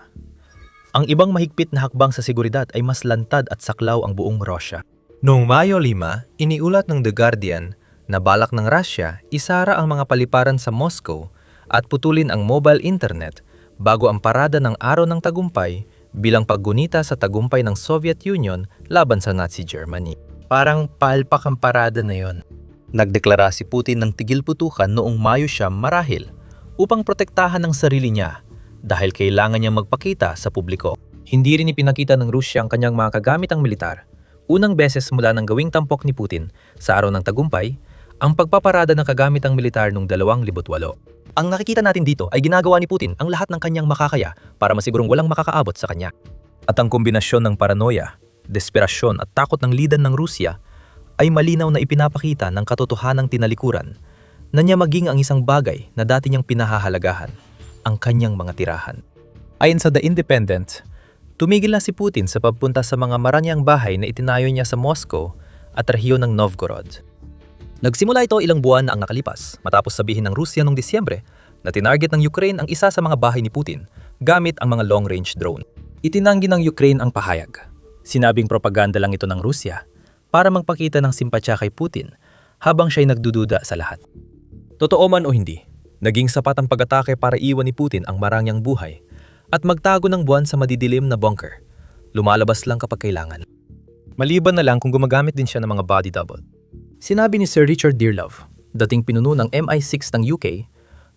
Ang ibang mahigpit na hakbang sa seguridad ay mas lantad at saklaw ang buong Russia. Noong Mayo 5, iniulat ng The Guardian na balak ng Russia isara ang mga paliparan sa Moscow at putulin ang mobile internet bago ang parada ng Araw ng Tagumpay bilang paggunita sa tagumpay ng Soviet Union laban sa Nazi Germany. Parang palpak ang parada na yon. Nagdeklara si Putin ng tigil putukan noong Mayo 7 marahil upang protektahan ang sarili niya dahil kailangan niyang magpakita sa publiko. Hindi rin ipinakita ng Rusya ang kanyang mga kagamitang militar. Unang beses mula ng gawing tampok ni Putin sa Araw ng Tagumpay ang pagpaparada ng kagamitang militar noong 2008. Ang nakikita natin dito ay ginagawa ni Putin ang lahat ng kanyang makakaya para masigurong walang makakaabot sa kanya. At ang kombinasyon ng paranoia, desperasyon at takot ng lidan ng Rusya ay malinaw na ipinapakita ng katotohanang tinalikuran na niya maging ang isang bagay na dati niyang pinahahalagahan, ang kanyang mga tirahan. Ayon sa The Independent, tumigil na si Putin sa pagpunta sa mga maranyang bahay na itinayo niya sa Moscow at rehiyon ng Novgorod. Nagsimula ito ilang buwan na ang nakalipas matapos sabihin ng Rusya noong Disyembre na tinarget ng Ukraine ang isa sa mga bahay ni Putin gamit ang mga long-range drone. Itinanggi ng Ukraine ang pahayag. Sinabing propaganda lang ito ng Rusya para magpakita ng simpatya kay Putin habang siya'y nagdududa sa lahat. Totoo man o hindi, naging sapat ang pag-atake para iwan ni Putin ang maranyang buhay at magtago ng buwan sa madidilim na bunker. Lumalabas lang kapag kailangan. Maliban na lang kung gumagamit din siya ng mga body double. Sinabi ni Sir Richard Dearlove, dating pinuno ng MI6 ng UK,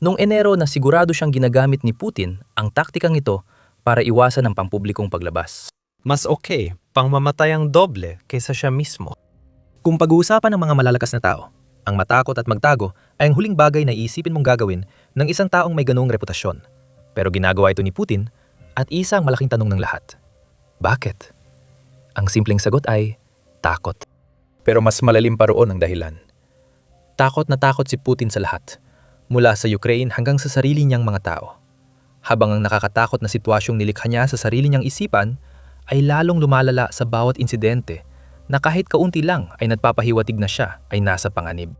noong Enero na sigurado siyang ginagamit ni Putin ang taktikang ito para iwasan ang pampublikong paglabas. Mas okay, pangmamatay ang doble kaysa siya mismo. Kung pag-uusapan ng mga malalakas na tao, ang matakot at magtago ay ang huling bagay na iisipin mong gagawin ng isang taong may ganoong reputasyon. Pero ginagawa ito ni Putin at isa ang malaking tanong ng lahat. Bakit? Ang simpleng sagot ay takot. Pero mas malalim pa roon ang dahilan. Takot na takot si Putin sa lahat, mula sa Ukraine hanggang sa sarili niyang mga tao. Habang ang nakakatakot na sitwasyong nilikha niya sa sarili niyang isipan ay lalong lumalala sa bawat insidente na kahit kaunti lang ay nagpapahiwatig na siya ay nasa panganib.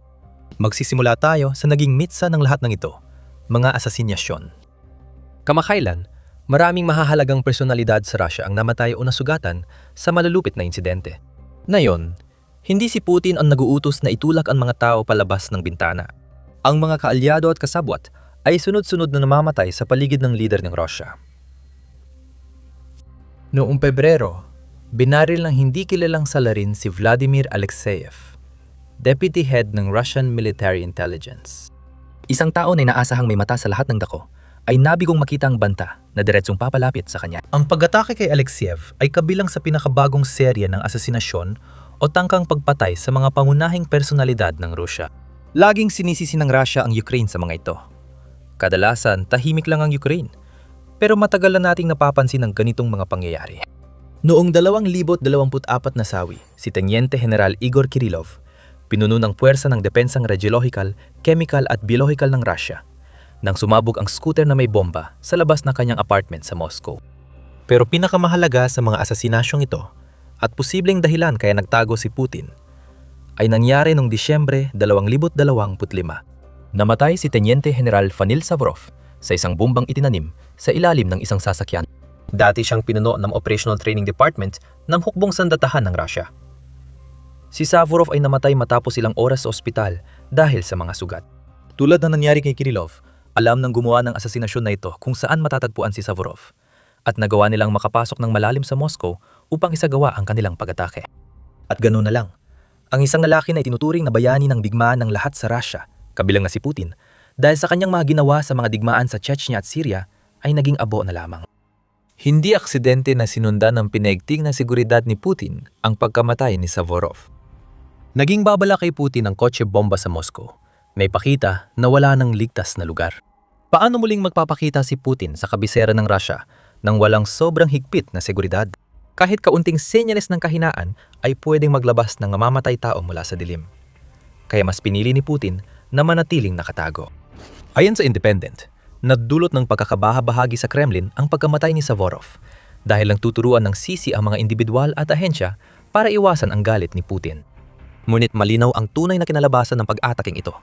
Magsisimula tayo sa naging mitsa ng lahat ng ito, mga asasinyasyon. Kamakailan, maraming mahahalagang personalidad sa Russia ang namatay o nasugatan sa malulupit na insidente. Ngayon, hindi si Putin ang naguutos na itulak ang mga tao palabas ng bintana. Ang mga kaalyado at kasabwat ay sunod-sunod na namamatay sa paligid ng lider ng Russia. Noong Pebrero, binaril ng hindi kilalang salarin si Vladimir Alexeyev, Deputy Head ng Russian Military Intelligence. Isang tao na inaasahang may mata sa lahat ng dako ay nabigong makita ang banta na diretsong papalapit sa kanya. Ang pag-atake kay Alexeyev ay kabilang sa pinakabagong serye ng asasinasyon o tangkang pagpatay sa mga pangunahing personalidad ng Rusya. Laging sinisisi ng Rusya ang Ukraine sa mga ito. Kadalasan, tahimik lang ang Ukraine. Pero matagal na nating napapansin ang ganitong mga pangyayari. Noong 2024 na sawi, si Teniente General Igor Kirillov, pinuno ng puwersa ng depensang radiological, chemical at biological ng Rusya, nang sumabog ang scooter na may bomba sa labas ng kanyang apartment sa Moscow. Pero pinakamahalaga sa mga asasinasyong ito, at posibleng dahilan kaya nagtago si Putin, ay nangyari noong Disyembre 2025. Namatay si Teniente General Vanil Savrov sa isang bombang itinanim sa ilalim ng isang sasakyan. Dati siyang pinuno ng Operational Training Department ng hukbong sandatahan ng Russia. Si Savrov ay namatay matapos ilang oras sa ospital dahil sa mga sugat. Tulad na nangyari kay Kirillov, alam ng gumawa ng asasinasyon na ito kung saan matatagpuan si Savrov, at nagawa nilang makapasok ng malalim sa Moscow upang isagawa ang kanilang pag-atake. At ganoon na lang, ang isang lalaki na itinuturing na bayani ng digmaan ng lahat sa Russia, kabilang na si Putin, dahil sa kanyang mga ginawa sa mga digmaan sa Chechnya at Syria, ay naging abo na lamang. Hindi aksidente na sinundan ng pinaigting na seguridad ni Putin ang pagkamatay ni Savrov. Naging babala kay Putin ang kotse bomba sa Moscow, may pakita na wala ng ligtas na lugar. Paano muling magpapakita si Putin sa kabisera ng Russia nang walang sobrang higpit na seguridad? Kahit kaunting senyales ng kahinaan ay pwedeng maglabas ng mamamatay tao mula sa dilim. Kaya mas pinili ni Putin na manatiling nakatago. Ayon sa Independent, nadulot ng pagkakabaha-bahagi sa Kremlin ang pagkamatay ni Savrov dahil lang tuturuan ng sisi ang mga individual at ahensya para iwasan ang galit ni Putin. Ngunit malinaw ang tunay na kinalabasan ng pag-ataking ito.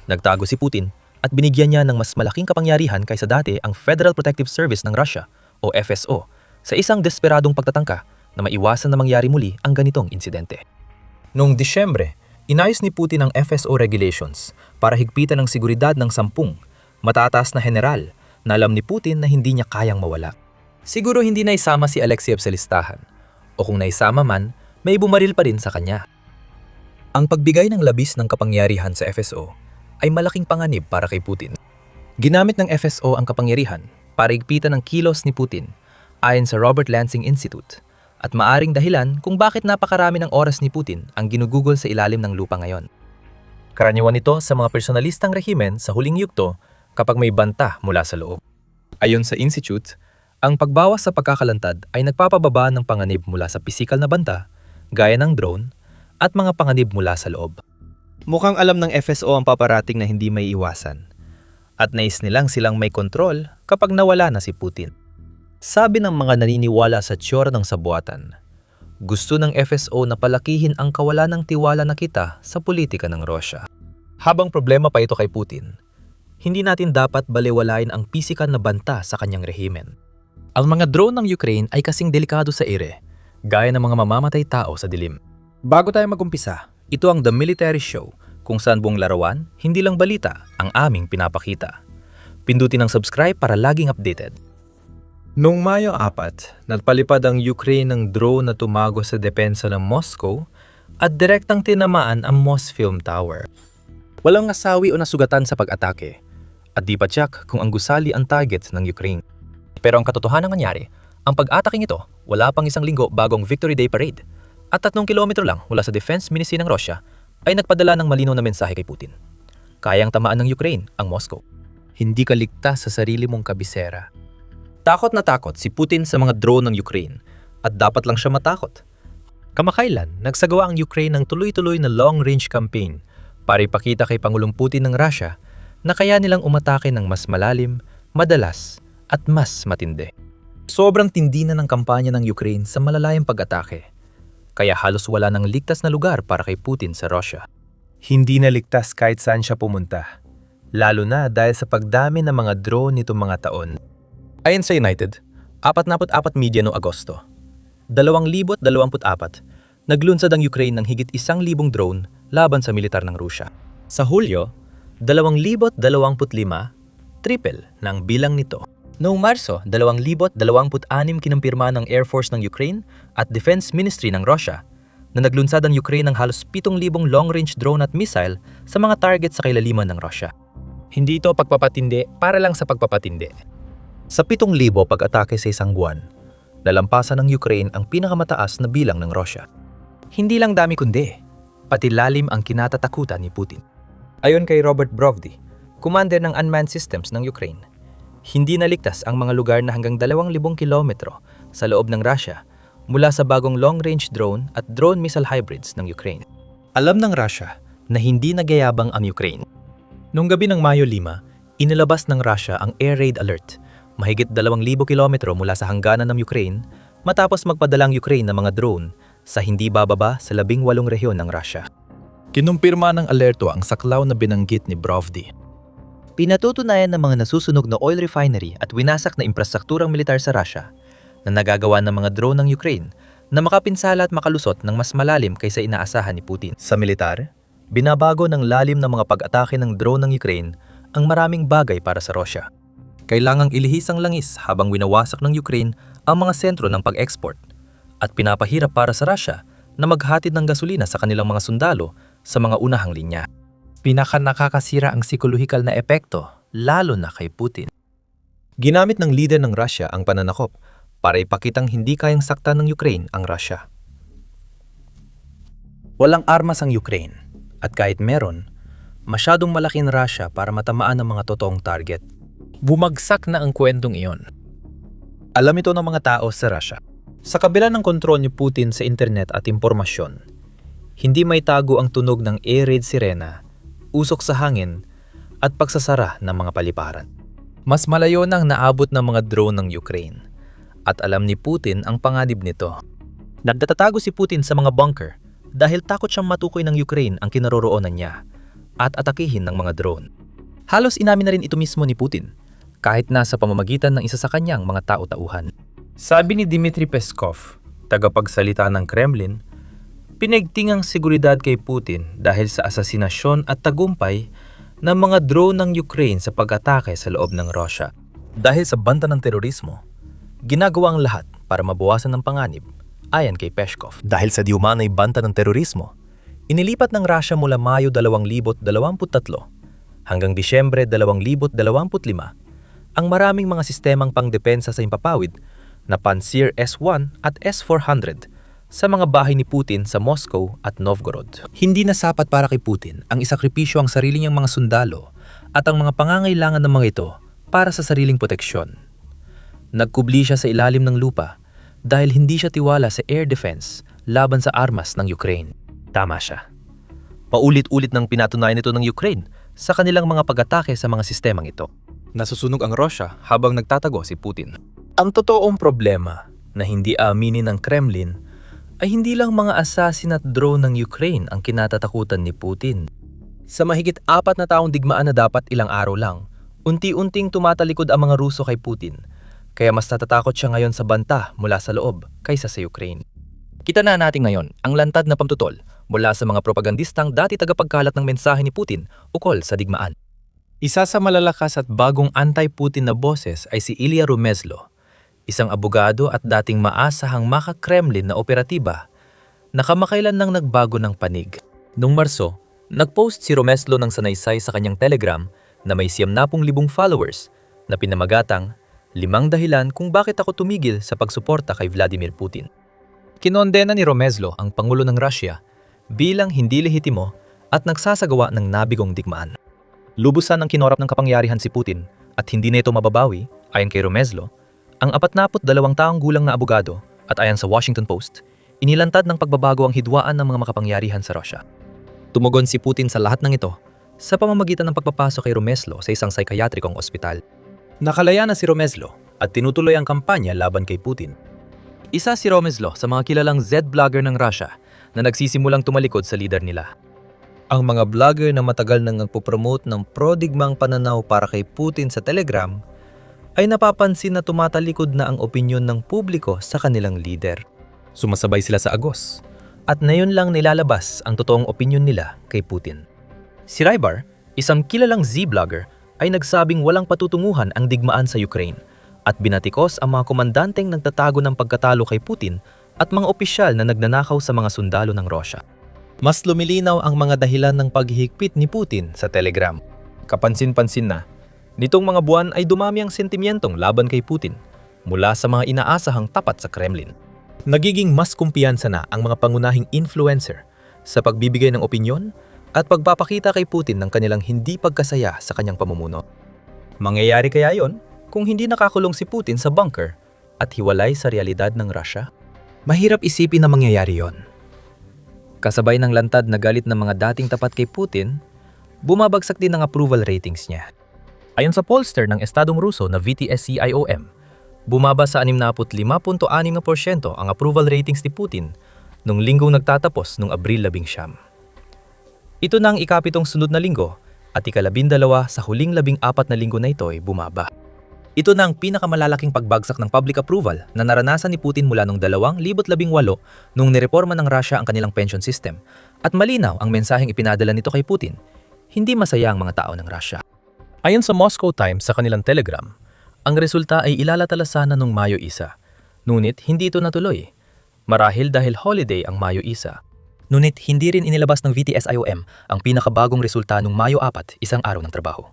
Nagtago si Putin at binigyan niya ng mas malaking kapangyarihan kaysa dati ang Federal Protective Service ng Russia o FSO sa isang desperadong pagtatangka na maiwasan na mangyari muli ang ganitong insidente. Noong Disyembre, inayos ni Putin ang FSO regulations para higpitan ang seguridad ng 10 matataas na general na alam ni Putin na hindi niya kayang mawala. Siguro hindi na isama si Alexeyev sa listahan, o kung naisama man, may bumaril pa rin sa kanya. Ang pagbigay ng labis ng kapangyarihan sa FSO ay malaking panganib para kay Putin. Ginamit ng FSO ang kapangyarihan para higpitan ang kilos ni Putin ayon sa Robert Lansing Institute at maaring dahilan kung bakit napakarami ng oras ni Putin ang ginugugol sa ilalim ng lupa ngayon. Karaniwan ito sa mga personalistang rehimen sa huling yugto kapag may banta mula sa loob. Ayon sa Institute, ang pagbawas sa pagkakalantad ay nagpapababa ng panganib mula sa pisikal na banta, gaya ng drone, at mga panganib mula sa loob. Mukhang alam ng FSO ang paparating na hindi may iwasan. At nais nilang silang may kontrol kapag nawala na si Putin. Sabi ng mga naniniwala sa tsura ng sabuatan, gusto ng FSO na palakihin ang kawalan ng tiwala na kita sa politika ng Russia. Habang problema pa ito kay Putin, hindi natin dapat balewalain ang pisikal na banta sa kanyang rehimen. Ang mga drone ng Ukraine ay kasing delikado sa ere, gaya ng mga mamamatay tao sa dilim. Bago tayo mag-umpisa, ito ang The Military Show, kung saan buong larawan, hindi lang balita, ang aming pinapakita. Pindutin ang subscribe para laging updated. Noong Mayo 4, nagpalipad ang Ukraine ng drone na tumago sa depensa ng Moscow at direktang tinamaan ang Mosfilm Tower. Walang nasawi o nasugatan sa pag-atake at di pa tiyak kung ang gusali ang target ng Ukraine. Pero ang katotohanan nangyari, ang pag-ataking ito wala pang 1 linggo bago ang Victory Day Parade at 3 kilometro lang mula sa Defense Ministry ng Russia ay nagpadala ng malinaw na mensahe kay Putin. Kayang tamaan ng Ukraine ang Moscow. Hindi ka ligtas sa sarili mong kabisera. Takot na takot si Putin sa mga drone ng Ukraine at dapat lang siya matakot. Kamakailan, nagsagawa ang Ukraine ng tuloy-tuloy na long-range campaign para ipakita kay Pangulong Putin ng Russia na kaya nilang umatake ng mas malalim, madalas, at mas matindi. Sobrang tindi na ng kampanya ng Ukraine sa malalayang pag-atake, kaya halos wala ng ligtas na lugar para kay Putin sa Russia. Hindi na ligtas kahit saan siya pumunta, lalo na dahil sa pagdami ng mga drone nitong mga taon. Ayon sa United, 44 media noong Agosto, 2024, naglunsad ang Ukraine ng higit 1,000 drone laban sa militar ng Rusya. Sa Hulyo, 2025, triple ng bilang nito. Noong Marso 2026 kinumpirma ng Air Force ng Ukraine at Defense Ministry ng Russia na naglunsad ang Ukraine ng halos 7,000 long-range drone at missile sa mga target sa kailaliman ng Russia. Hindi ito pagpapatindi para lang sa pagpapatindi. Sa 7,000 pag-atake sa isang buwan, nalampasan ng Ukraine ang pinakamataas na bilang ng Russia. Hindi lang dami kundi, pati lalim ang kinatatakutan ni Putin. Ayon kay Robert Brovdy, commander ng Unmanned Systems ng Ukraine, hindi naligtas ang mga lugar na hanggang 2,000 kilometro sa loob ng Russia mula sa bagong long-range drone at drone missile hybrids ng Ukraine. Alam ng Russia na hindi nagyayabang ang Ukraine. Noong gabi ng Mayo 5, inilabas ng Russia ang air raid alert, mahigit 2,000 kilometro mula sa hangganan ng Ukraine matapos magpadalang Ukraine ng mga drone sa hindi bababa sa 18 rehiyon ng Russia. Kinumpirma ng alerto ang saklaw na binanggit ni Brovdy. Pinatutunayan ng mga nasusunog na oil refinery at winasak na infrastrukturang militar sa Russia na nagagawa ng mga drone ng Ukraine na makapinsala at makalusot ng mas malalim kaysa inaasahan ni Putin. Sa militar, binabago ng lalim ng mga pag-atake ng drone ng Ukraine ang maraming bagay para sa Russia. Kailangang ilihis ang langis habang winawasak ng Ukraine ang mga sentro ng pag-export at pinapahirap para sa Russia na maghatid ng gasolina sa kanilang mga sundalo sa mga unahang linya. Pinakanakakasira ang psikolohikal na epekto, lalo na kay Putin. Ginamit ng leader ng Russia ang pananakop para ipakitang hindi kayang saktan ng Ukraine ang Russia. Walang armas ang Ukraine, at kahit meron, masyadong malaki ang Russia para matamaan ang mga totoong target. Bumagsak na ang kwentong iyon. Alam ito ng mga tao sa Russia. Sa kabila ng kontrol ni Putin sa internet at impormasyon, hindi may tago ang tunog ng air raid sirena, usok sa hangin, at pagsasara ng mga paliparan. Mas malayo nang naabot ng mga drone ng Ukraine, at alam ni Putin ang panganib nito. Nagtatatago si Putin sa mga bunker dahil takot siyang matukoy ng Ukraine ang kinaroroonan niya at atakihin ng mga drone. Halos inamin na rin ito mismo ni Putin, kahit nasa pamamagitan ng isa sa kanyang mga tao-tauhan. Sabi ni Dmitry Peskov, tagapagsalita ng Kremlin, pinagtingang seguridad kay Putin dahil sa asasinasyon at tagumpay ng mga drone ng Ukraine sa pag-atake sa loob ng Russia. Dahil sa banta ng terorismo, ginagawa ang lahat para mabawasan ng panganib, ayon kay Peskov. Dahil sa diumanay banta ng terorismo, inilipat ng Russia mula Mayo 2023 hanggang Disyembre 2025 ang maraming mga sistemang pangdepensa sa himpapawid na Pantsir S-1 at S-400 sa mga bahay ni Putin sa Moscow at Novgorod. Hindi na sapat para kay Putin ang isakripisyo ang sarili niyang mga sundalo at ang mga pangangailangan ng mga ito para sa sariling proteksyon. Nagkubli siya sa ilalim ng lupa dahil hindi siya tiwala sa air defense laban sa armas ng Ukraine. Tama siya. Paulit-ulit nang pinatunayan ito ng Ukraine sa kanilang mga pag-atake sa mga sistemang ito. Nasusunog ang Russia habang nagtatago si Putin. Ang totoong problema na hindi aminin ng Kremlin ay hindi lang mga assassin at drone ng Ukraine ang kinatatakutan ni Putin. Sa mahigit 4 na taong digmaan na dapat ilang araw lang, unti-unting tumatalikod ang mga Ruso kay Putin, kaya mas natatakot siya ngayon sa banta mula sa loob kaysa sa Ukraine. Kita na natin ngayon ang lantad na pamtutol mula sa mga propagandistang dati tagapagkalat ng mensahe ni Putin ukol sa digmaan. Isa sa malalakas at bagong anti-Putin na boses ay si Ilya Rumezlo, isang abogado at dating maasahang maka-Kremlin na operatiba na kamakailan nang nagbago ng panig. Noong Marso, nagpost si Rumezlo ng sanaysay sa kanyang Telegram na may 70,000 followers na pinamagatang 5 dahilan kung bakit ako tumigil sa pagsuporta kay Vladimir Putin. Kinondena ni Rumezlo ang Pangulo ng Russia bilang hindi lehitimo at nagsasagawa ng nabigong digmaan. Lubusan ang kinorap ng kapangyarihan si Putin at hindi na ito mababawi, ayon kay Rumezlo, ang 42 taong gulang na abogado at ayon sa Washington Post, inilantad ng pagbabago ang hidwaan ng mga makapangyarihan sa Russia. Tumugon si Putin sa lahat ng ito sa pamamagitan ng pagpapasok kay Rumezlo sa isang psychiatrikong ospital. Nakalaya na si Rumezlo at tinutuloy ang kampanya laban kay Putin. Isa si Rumezlo sa mga kilalang Z-blogger ng Russia na nagsisimulang tumalikod sa leader nila. Ang mga vlogger na matagal nang nagpo-promote ng pro-digmang pananaw para kay Putin sa Telegram ay napapansin na tumatalikod na ang opinyon ng publiko sa kanilang leader. Sumasabay sila sa agos at ngayon lang nilalabas ang totoong opinyon nila kay Putin. Si Rybar, isang kilalang Z-blogger, ay nagsabing walang patutunguhan ang digmaan sa Ukraine at binatikos ang mga komandanteng nagtatago ng pagkatalo kay Putin at mga opisyal na nagnanakaw sa mga sundalo ng Russia. Mas lumilinaw ang mga dahilan ng paghihigpit ni Putin sa Telegram. Kapansin-pansin na, nitong mga buwan ay dumami ang sentimyentong laban kay Putin mula sa mga inaasahang tapat sa Kremlin. Nagiging mas kumpiyansa na ang mga pangunahing influencer sa pagbibigay ng opinyon at pagpapakita kay Putin ng kanilang hindi pagkasaya sa kanyang pamumuno. Mangyayari kaya yon kung hindi nakakulong si Putin sa bunker at hiwalay sa realidad ng Russia? Mahirap isipin na mangyayari yon. Kasabay ng lantad na galit ng mga dating tapat kay Putin, bumabagsak din ang approval ratings niya. Ayon sa pollster ng Estadong Ruso na VTSC-IOM, bumaba sa 65.6% ang approval ratings ni Putin nung linggong nagtatapos noong Abril 19. Ito na ang ikapitong sunod na linggo at ika-12 sa huling 14 na linggo na ito ay bumaba. Ito na ang pinakamalalaking pagbagsak ng public approval na naranasan ni Putin mula noong 2018 nung nireforma ng Russia ang kanilang pension system at malinaw ang mensaheng ipinadala nito kay Putin. Hindi masaya ang mga tao ng Russia. Ayon sa Moscow Times sa kanilang Telegram, ang resulta ay ilalatala sana noong Mayo 1. Ngunit hindi ito natuloy. Marahil dahil holiday ang Mayo 1. Ngunit hindi rin inilabas ng VTS-IOM ang pinakabagong resulta noong Mayo 4, isang araw ng trabaho.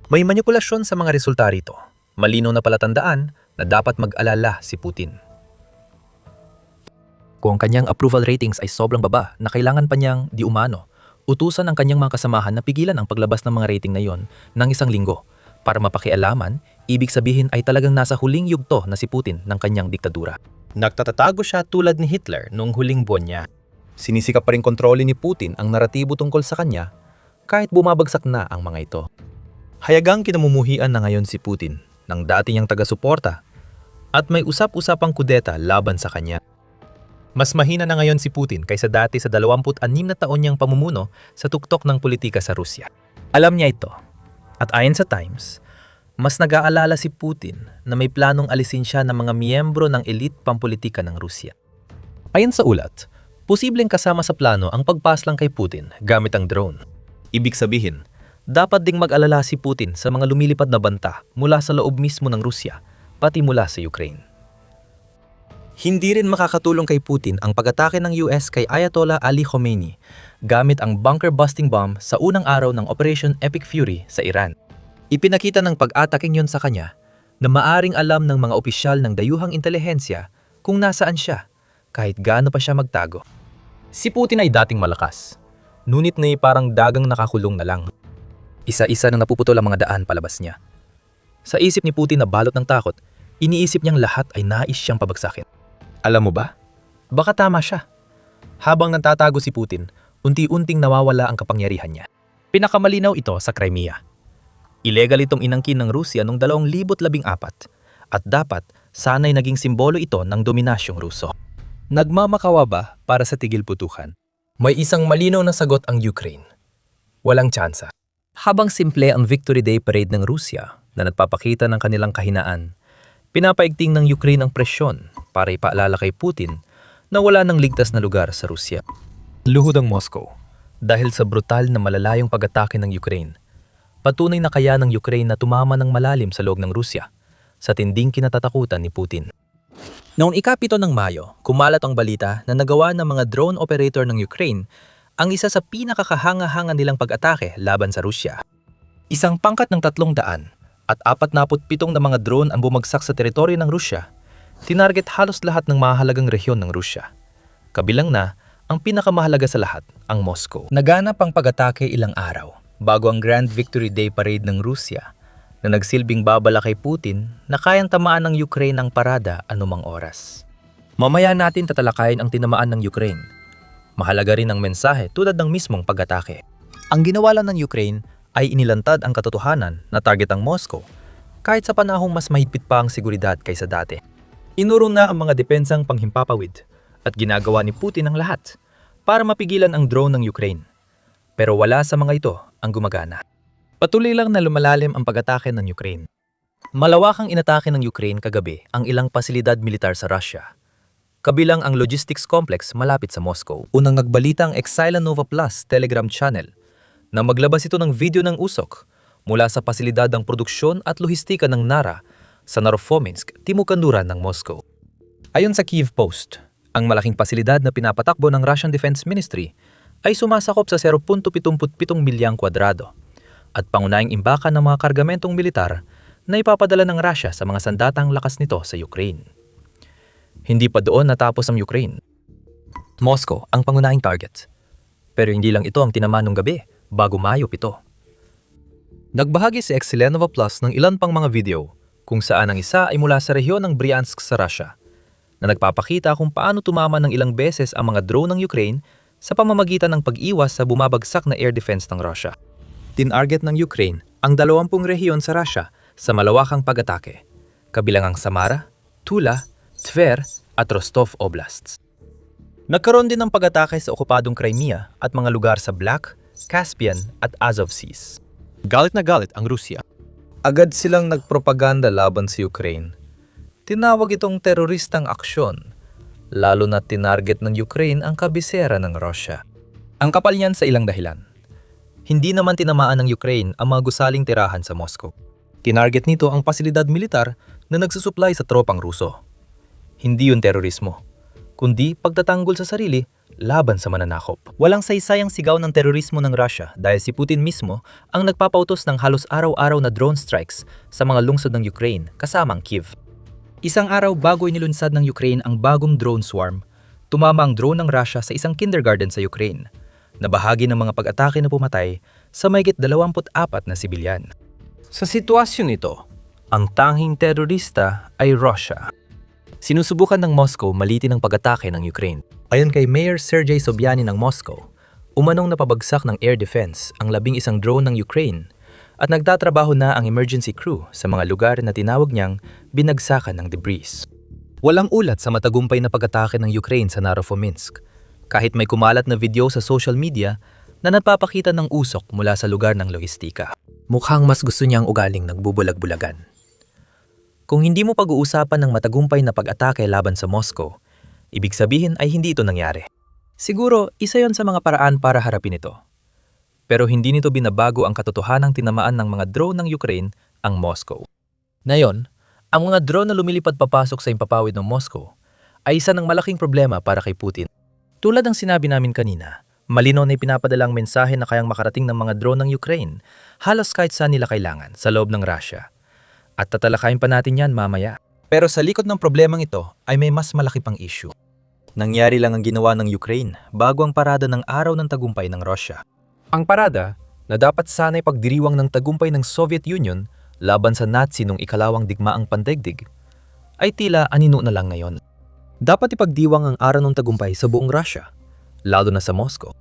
May manipulasyon sa mga resulta rito. Malinaw na palatandaan na dapat mag-alala si Putin. Kung ang kanyang approval ratings ay sobrang baba na kailangan pa niyang di umano, utusan ang kanyang mga kasamahan na pigilan ang paglabas ng mga rating na yon ng isang linggo. Para mapakialaman, ibig sabihin ay talagang nasa huling yugto na si Putin ng kanyang diktadura. Nagtatatago siya tulad ni Hitler noong huling buwan niya. Sinisikap pa rin kontrolin ni Putin ang naratibo tungkol sa kanya kahit bumabagsak na ang mga ito. Hayagang kinamumuhian na ngayon si Putin ng dati niyang taga-suporta at may usap-usapang kudeta laban sa kanya. Mas mahina na ngayon si Putin kaysa dati sa 26 na taon niyang pamumuno sa tuktok ng politika sa Rusya. Alam niya ito. At ayon sa Times, mas nag-aalala si Putin na may planong alisin siya ng mga miyembro ng elite pampolitika ng Rusya. Ayon sa ulat, posibleng kasama sa plano ang pagpaslang kay Putin gamit ang drone. Ibig sabihin, dapat ding mag-alala si Putin sa mga lumilipad na banta mula sa loob mismo ng Rusya, pati mula sa Ukraine. Hindi rin makakatulong kay Putin ang pag-atake ng US kay Ayatollah Ali Khomeini gamit ang bunker-busting bomb sa unang araw ng Operation Epic Fury sa Iran. Ipinakita ng pag-ataking yun sa kanya na maaring alam ng mga opisyal ng dayuhang intelihensya kung nasaan siya kahit gaano pa siya magtago. Si Putin ay dating malakas, ngunit na parang dagang nakakulong na lang. Isa-isa nang napuputol ang mga daan palabas niya. Sa isip ni Putin na balot ng takot, iniisip niyang lahat ay nais siyang pabagsakin. Alam mo ba? Baka tama siya. Habang natatago si Putin, unti-unting nawawala ang kapangyarihan niya. Pinakamalinaw ito sa Crimea. Illegal itong inangkin ng Rusya noong 2014 at dapat sana'y naging simbolo ito ng dominasyong Ruso. Nagmamakawa ba para sa tigil putukan? May isang malinaw na sagot ang Ukraine. Walang tsansa. Habang simple ang Victory Day Parade ng Rusya na nagpapakita ng kanilang kahinaan, pinapaigting ng Ukraine ang presyon para ipaalala kay Putin na wala nang ligtas na lugar sa Rusya. Luhod ang Moscow dahil sa brutal na malalayong pag-atake ng Ukraine. Patunay na kaya ng Ukraine na tumama ng malalim sa loob ng Rusya sa tinding kinatatakutan ni Putin. Noong ika-7 ng Mayo, kumalat ang balita na nagawa ng mga drone operator ng Ukraine ang isa sa pinakakahanga-hanga nilang pag-atake laban sa Rusya. Isang pangkat ng 300 at 47 na mga drone ang bumagsak sa teritoryo ng Rusya. Tinarget halos lahat ng mahalagang rehiyon ng Rusya. Kabilang na ang pinakamahalaga sa lahat, ang Moscow. Naganap ang pag-atake ilang araw bago ang Grand Victory Day Parade ng Rusya na nagsilbing babala kay Putin na kayang tamaan ng Ukraine ang parada anumang oras. Mamaya natin tatalakayin ang tinamaan ng Ukraine. Mahalaga rin ang mensahe tulad ng mismong pag-atake. Ang ginawa lang ng Ukraine ay inilantad ang katotohanan na target ang Moscow kahit sa panahong mas mahigpit pa ang seguridad kaysa dati. Inurong na ang mga depensang panghimpapawid at ginagawa ni Putin ang lahat para mapigilan ang drone ng Ukraine. Pero wala sa mga ito ang gumagana. Patuloy lang na lumalalim ang pag-atake ng Ukraine. Malawakang inatake ng Ukraine kagabi ang ilang pasilidad militar sa Russia. Kabilang ang logistics complex malapit sa Moscow. Unang nagbalita ang Exila Nova Plus Telegram channel na maglabas ito ng video ng usok mula sa pasilidad ng produksyon at lohistika ng NARA sa Narofominsk, Timog Kanluran ng Moscow. Ayon sa Kyiv Post, ang malaking pasilidad na pinapatakbo ng Russian Defense Ministry ay sumasakop sa 0.77 milyang kwadrado at pangunahing imbakan ng mga kargamentong militar na ipapadala ng Russia sa mga sandatang lakas nito sa Ukraine. Hindi pa doon natapos ang Ukraine. Moscow ang pangunahing target. Pero hindi lang ito ang tinamaan nung gabi bago Mayo 7. Nagbahagi si Excelenova Plus ng ilan pang mga video kung saan ang isa ay mula sa rehiyon ng Bryansk sa Russia na nagpapakita kung paano tumama ng ilang beses ang mga drone ng Ukraine sa pamamagitan ng pag-iwas sa bumabagsak na air defense ng Russia. Tinarget ng Ukraine ang 20 rehiyon sa Russia sa malawakang pag-atake, kabilang ang Samara, Tula, Tver at Rostov Oblasts. Nagkaroon din ng pag-atake sa okupadong Crimea at mga lugar sa Black, Caspian at Azov Seas. Galit na galit ang Rusya. Agad silang nagpropaganda laban sa Ukraine. Tinawag itong teroristang aksyon, lalo na tinarget ng Ukraine ang kabisera ng Russia. Ang kapal niyan sa ilang dahilan. Hindi naman tinamaan ng Ukraine ang mga gusaling tirahan sa Moscow. Tinarget nito ang pasilidad militar na nagsusupply sa tropang Ruso. Hindi yun terorismo, kundi pagtatanggol sa sarili laban sa mananakop. Walang saysayang sigaw ng terorismo ng Russia dahil si Putin mismo ang nagpapautos ng halos araw-araw na drone strikes sa mga lungsod ng Ukraine kasama ang Kyiv. Isang araw bago inilunsad ng Ukraine ang bagong drone swarm, tumama ang drone ng Russia sa isang kindergarten sa Ukraine na bahagi ng mga pag-atake na pumatay sa mahigit 24 na sibilyan. Sa sitwasyon ito, ang tanging terorista ay Russia. Sinusubukan ng Moscow malitin ang pag-atake ng Ukraine. Ayon kay Mayor Sergei Sobyanin ng Moscow, umanong napabagsak ng air defense ang 11 drone ng Ukraine at nagtatrabaho na ang emergency crew sa mga lugar na tinawag niyang binagsakan ng debris. Walang ulat sa matagumpay na pag-atake ng Ukraine sa Narofominsk, kahit may kumalat na video sa social media na nagpapakita ng usok mula sa lugar ng logistika. Mukhang mas gusto niyang ugaling nagbubulag-bulagan. Kung hindi mo pag-uusapan ng matagumpay na pag-atake laban sa Moscow, ibig sabihin ay hindi ito nangyari. Siguro, isa yon sa mga paraan para harapin ito. Pero hindi nito binabago ang katotohanang tinamaan ng mga drone ng Ukraine ang Moscow. Ngayon, ang mga drone na lumilipad papasok sa impapawid ng Moscow ay isa ng malaking problema para kay Putin. Tulad ng sinabi namin kanina, malinaw na ipinapadalang mensahe na kayang makarating ng mga drone ng Ukraine halos kahit saan nila kailangan sa loob ng Russia. At tatalakayin pa natin yan mamaya. Pero sa likod ng problemang ito ay may mas malaki pang issue. Nangyari lang ang ginawa ng Ukraine bago ang parada ng araw ng tagumpay ng Russia. Ang parada na dapat sana'y pagdiriwang ng tagumpay ng Soviet Union laban sa Nazi nung ikalawang digmaang pandaigdig ay tila anino na lang ngayon. Dapat ipagdiwang ang araw ng tagumpay sa buong Russia, lalo na sa Moscow.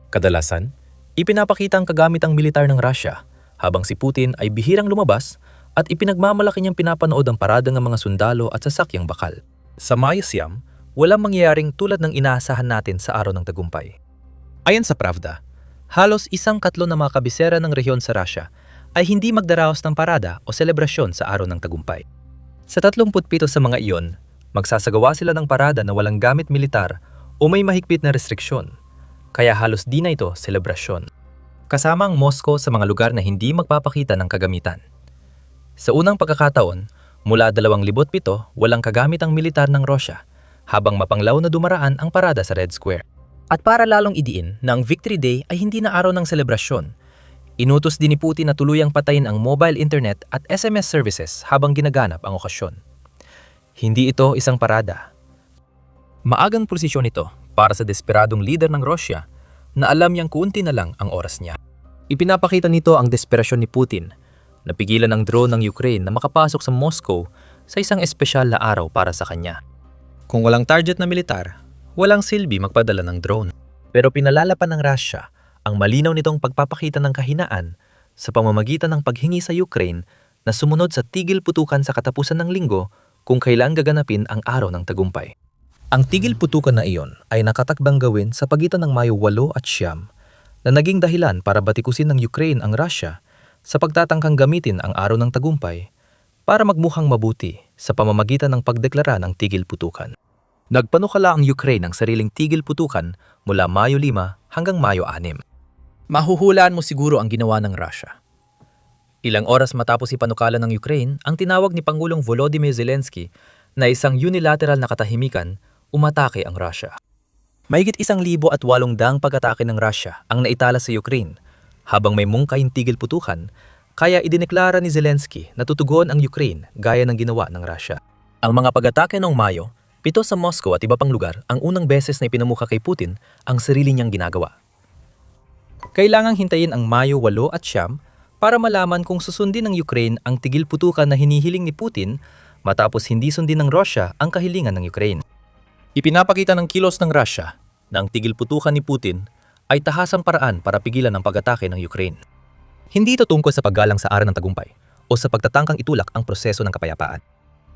Kadalasan, ipinapakita ang kagamitang militar ng Russia habang si Putin ay bihirang lumabas at ipinagmamalaki niyang pinapanood ang parada ng mga sundalo at sasakyang bakal. Sa Mayusyam, walang mangyayaring tulad ng inaasahan natin sa araw ng tagumpay. Ayon sa Pravda, halos 1/4 ng mga kabisera ng rehiyon sa Russia ay hindi magdaraos ng parada o selebrasyon sa araw ng tagumpay. Sa 37 sa mga iyon, magsasagawa sila ng parada na walang gamit militar o may mahigpit na restriksyon, kaya halos di na ito selebrasyon. Kasama ang Moscow sa mga lugar na hindi magpapakita ng kagamitan. Sa unang pagkakataon, mula 2007 walang kagamit ang militar ng Russia, habang mapanglaw na dumaraan ang parada sa Red Square. At para lalong idiin na ang Victory Day ay hindi na araw ng selebrasyon, inutos din ni Putin na tuluyang patayin ang mobile internet at SMS services habang ginaganap ang okasyon. Hindi ito isang parada. Maagang prosesyon ito para sa desperadong leader ng Russia na alam niyang kuunti na lang ang oras niya. Ipinapakita nito ang desperasyon ni Putin na pigilan ang drone ng Ukraine na makapasok sa Moscow sa isang espesyal na araw para sa kanya. Kung walang target na militar, walang silbi magpadala ng drone. Pero pinalala pa ng Russia ang malinaw nitong pagpapakita ng kahinaan sa pamamagitan ng paghingi sa Ukraine na sumunod sa tigil putukan sa katapusan ng linggo kung kailan gaganapin ang araw ng tagumpay. Ang tigil putukan na iyon ay nakatakdang gawin sa pagitan ng Mayo 8 at 9 na naging dahilan para batikusin ng Ukraine ang Russia sa pagtatangkang gamitin ang araw ng tagumpay para magmukhang mabuti sa pamamagitan ng pagdeklara ng tigil putukan. Nagpanukala ang Ukraine ng sariling tigil putukan mula Mayo 5 hanggang Mayo 6. Mahuhulaan mo siguro ang ginawa ng Russia. Ilang oras matapos ipanukala ng Ukraine, ang tinawag ni Pangulong Volodymyr Zelensky na isang unilateral na katahimikan, umatake ang Russia. Mahigit 1,800 pag-atake ng Russia ang naitala sa Ukraine, habang may mungkahing tigil putukan, kaya idineklara ni Zelensky na tutugon ang Ukraine gaya ng ginawa ng Russia. Ang mga pag-atake noong Mayo, 7 sa Moscow at iba pang lugar ang unang beses na ipinamukha kay Putin ang sarili niyang ginagawa. Kailangang hintayin ang Mayo 8 at 9 para malaman kung susundin ng Ukraine ang tigil putukan na hinihiling ni Putin matapos hindi sundin ng Russia ang kahilingan ng Ukraine. Ipinapakita ng kilos ng Russia na ang tigil putukan ni Putin ay tahasang paraan para pigilan ang pag-atake ng Ukraine. Hindi ito tungkol sa paggalang sa araw ng tagumpay o sa pagtatangkang itulak ang proseso ng kapayapaan.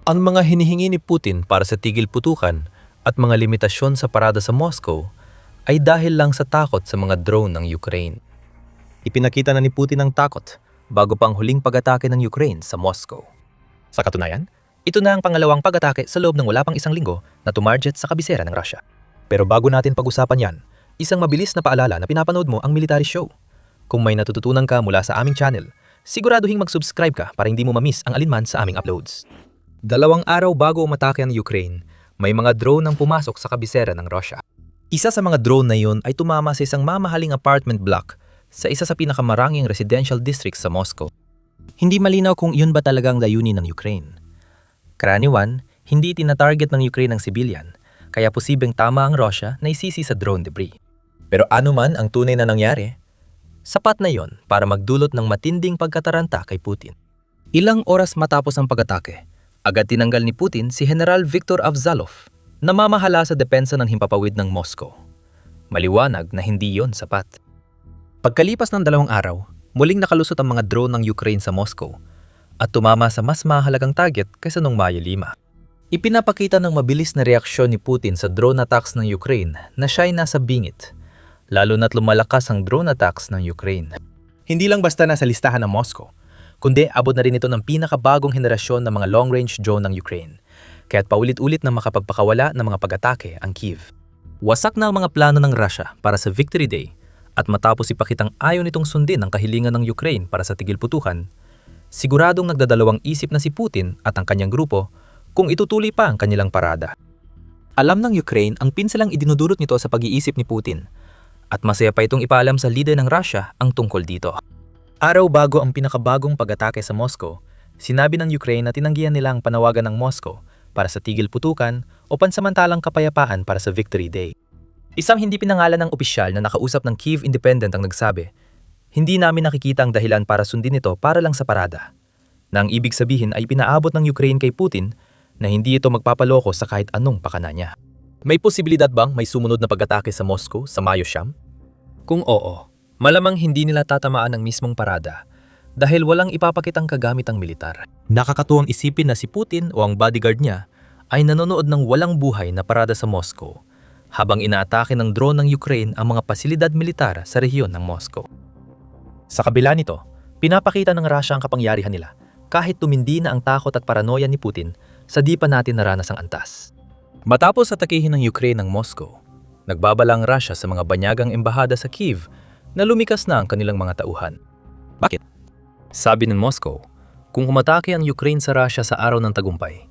Ang mga hinihingi ni Putin para sa tigil putukan at mga limitasyon sa parada sa Moscow ay dahil lang sa takot sa mga drone ng Ukraine. Ipinakita na ni Putin ang takot bago pa ang huling pag-atake ng Ukraine sa Moscow. Sa katunayan, ito na ang pangalawang pag-atake sa loob ng wala pang isang linggo na tumarget sa kabisera ng Russia. Pero bago natin pag-usapan yan, isang mabilis na paalala na pinapanood mo ang Military Show. Kung may natututunan ka mula sa aming channel, siguraduhin mag-subscribe ka para hindi mo ma-miss ang alinman sa aming uploads. 2 araw bago umatake ang Ukraine, may mga drone ang pumasok sa kabisera ng Russia. Isa sa mga drone na iyon ay tumama sa isang mamahaling apartment block sa isa sa pinakamaranging residential district sa Moscow. Hindi malinaw kung iyon ba talagang layunin ng Ukraine. Karaniwan, hindi tinatarget ng Ukraine ang civilian, kaya posibleng tama ang Russia na isisi sa drone debris. Pero ano man ang tunay na nangyari, sapat na yon para magdulot ng matinding pagkataranta kay Putin. Ilang oras matapos ang pag-atake, agad tinanggal ni Putin si General Viktor Avzalov na mamahala sa depensa ng himpapawid ng Moscow. Maliwanag na hindi yon sapat. Pagkalipas ng 2 araw, muling nakalusot ang mga drone ng Ukraine sa Moscow at tumama sa mas mahalagang target kaysa noong Mayo 5. Ipinapakita ng mabilis na reaksyon ni Putin sa drone attacks ng Ukraine na siya'y nasa bingit, lalo na't lumalakas ang drone attacks ng Ukraine. Hindi lang basta nasa listahan ng Moscow, kundi abot na rin ito ng pinakabagong henerasyon ng mga long-range drone ng Ukraine, kaya't paulit-ulit na makapagpakawala ng mga pag-atake ang Kyiv. Wasak na ang mga plano ng Russia para sa Victory Day at matapos ipakitang ayaw nitong sundin ang kahilingan ng Ukraine para sa tigil putukan, siguradong nagdadalawang isip na si Putin at ang kanyang grupo kung itutuloy pa ang kanilang parada. Alam ng Ukraine ang pinsalang idinudulot nito sa pag-iisip ni Putin at masaya pa itong ipaalam sa leader ng Russia ang tungkol dito. Araw bago ang pinakabagong pag-atake sa Moscow, sinabi ng Ukraine na tinanggihan nila ang panawagan ng Moscow para sa tigil putukan o pansamantalang kapayapaan para sa Victory Day. Isang hindi pinangalan ng opisyal na nakausap ng Kyiv Independent ang nagsabi, "Hindi namin nakikita ang dahilan para sundin ito para lang sa parada," na ang ibig sabihin ay pinaabot ng Ukraine kay Putin na hindi ito magpapaloko sa kahit anong pakana niya. May posibilidad bang may sumunod na pag-atake sa Moscow sa Mayo 9? Kung oo, malamang hindi nila tatamaan ang mismong parada dahil walang ipapakitang kagamitang militar. Nakakatuwang isipin na si Putin o ang bodyguard niya ay nanonood ng walang buhay na parada sa Moscow habang inaatake ng drone ng Ukraine ang mga pasilidad militar sa rehiyon ng Moscow. Sa kabila nito, pinapakita ng Russia ang kapangyarihan nila kahit tumindi na ang takot at paranoia ni Putin sa di pa natin naranasang antas. Matapos atakihin ng Ukraine ng Moscow, nagbabalang Russia sa mga banyagang embahada sa Kyiv na lumikas na ang kanilang mga tauhan. Bakit? Sabi ng Moscow, kung humatake ang Ukraine sa Russia sa araw ng tagumpay,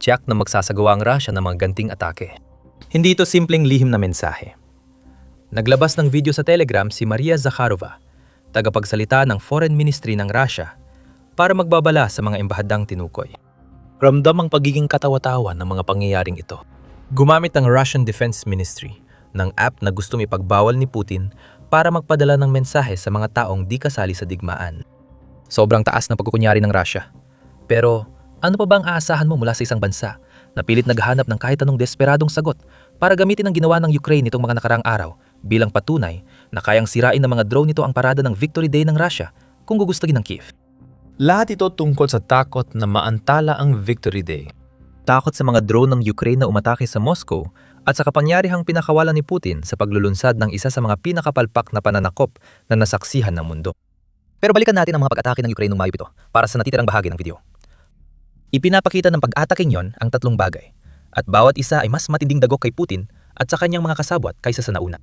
tiyak na magsasagawa ang Russia ng mga ganting atake. Hindi ito simpleng lihim na mensahe. Naglabas ng video sa Telegram si Maria Zakharova, tagapagsalita ng Foreign Ministry ng Russia, para magbabala sa mga embahadang tinukoy. Ramdam ang pagiging katawa-tawa ng mga pangyayaring ito. Gumamit ang Russian Defense Ministry ng app na gustong ipagbawal ni Putin para magpadala ng mensahe sa mga taong di kasali sa digmaan. Sobrang taas ng pagkukunyari ng Russia. Pero ano pa bang aasahan mo mula sa isang bansa na pilit naghahanap ng kahit anong desperadong sagot para gamitin ang ginawa ng Ukraine nitong mga nakarang araw bilang patunay na kayang sirain ng mga drone nito ang parada ng Victory Day ng Russia kung gugustuhin ng Kyiv? Lahat ito tungkol sa takot na maantala ang Victory Day. Takot sa mga drone ng Ukraine na umatake sa Moscow at sa kapangyarihang pinakawalan ni Putin sa paglulunsad ng isa sa mga pinakapalpak na pananakop na nasaksihan ng mundo. Pero balikan natin ang mga pag-atake ng Ukraine noong Mayo 7 para sa natitirang bahagi ng video. Ipinapakita ng pag-ataking yon ang tatlong bagay at bawat isa ay mas matinding dagok kay Putin at sa kanyang mga kasabwat kaysa sa nauna.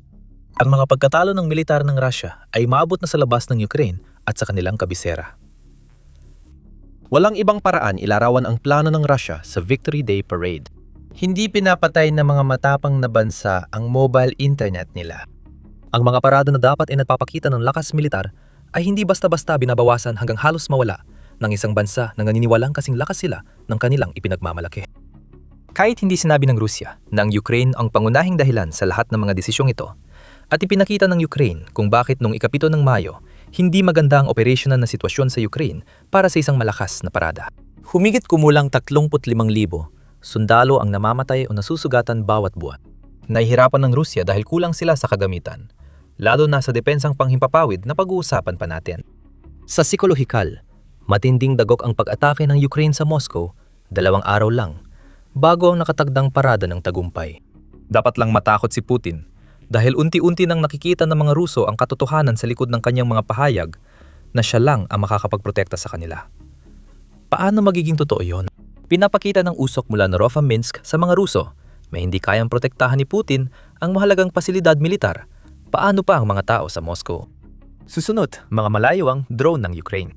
Ang mga pagkatalo ng militar ng Russia ay maabot na sa labas ng Ukraine at sa kanilang kabisera. Walang ibang paraan ilarawan ang plano ng Russia sa Victory Day Parade. Hindi pinapatay ng mga matapang na bansa ang mobile internet nila. Ang mga parada na dapat ay nagpapakita ng lakas militar ay hindi basta-basta binabawasan hanggang halos mawala ng isang bansa na naniniwalang kasing lakas sila ng kanilang ipinagmamalaki. Kahit hindi sinabi ng Rusya na ang Ukraine ang pangunahing dahilan sa lahat ng mga desisyong ito, at ipinakita ng Ukraine kung bakit noong ika-7 ng Mayo hindi maganda ang operational na sitwasyon sa Ukraine para sa isang malakas na parada. Humigit kumulang 35,000 sundalo ang namamatay o nasusugatan bawat buwan. Nahihirapan ng Rusya dahil kulang sila sa kagamitan, lalo na sa depensang panghimpapawid na pag-uusapan pa natin. Sa psikolohikal, matinding dagok ang pag-atake ng Ukraine sa Moscow 2 araw lang bago ang nakatagdang parada ng tagumpay. Dapat lang matakot si Putin dahil unti-unti nang nakikita ng mga Ruso ang katotohanan sa likod ng kanyang mga pahayag na siya lang ang makakapagprotekta sa kanila. Paano magiging totoo yon? Pinapakita ng usok mula Novominsk sa mga Ruso na hindi kayang protektahan ni Putin ang mahalagang pasilidad militar. Paano pa ang mga tao sa Moscow? Susunod, mga malayawang drone ng Ukraine.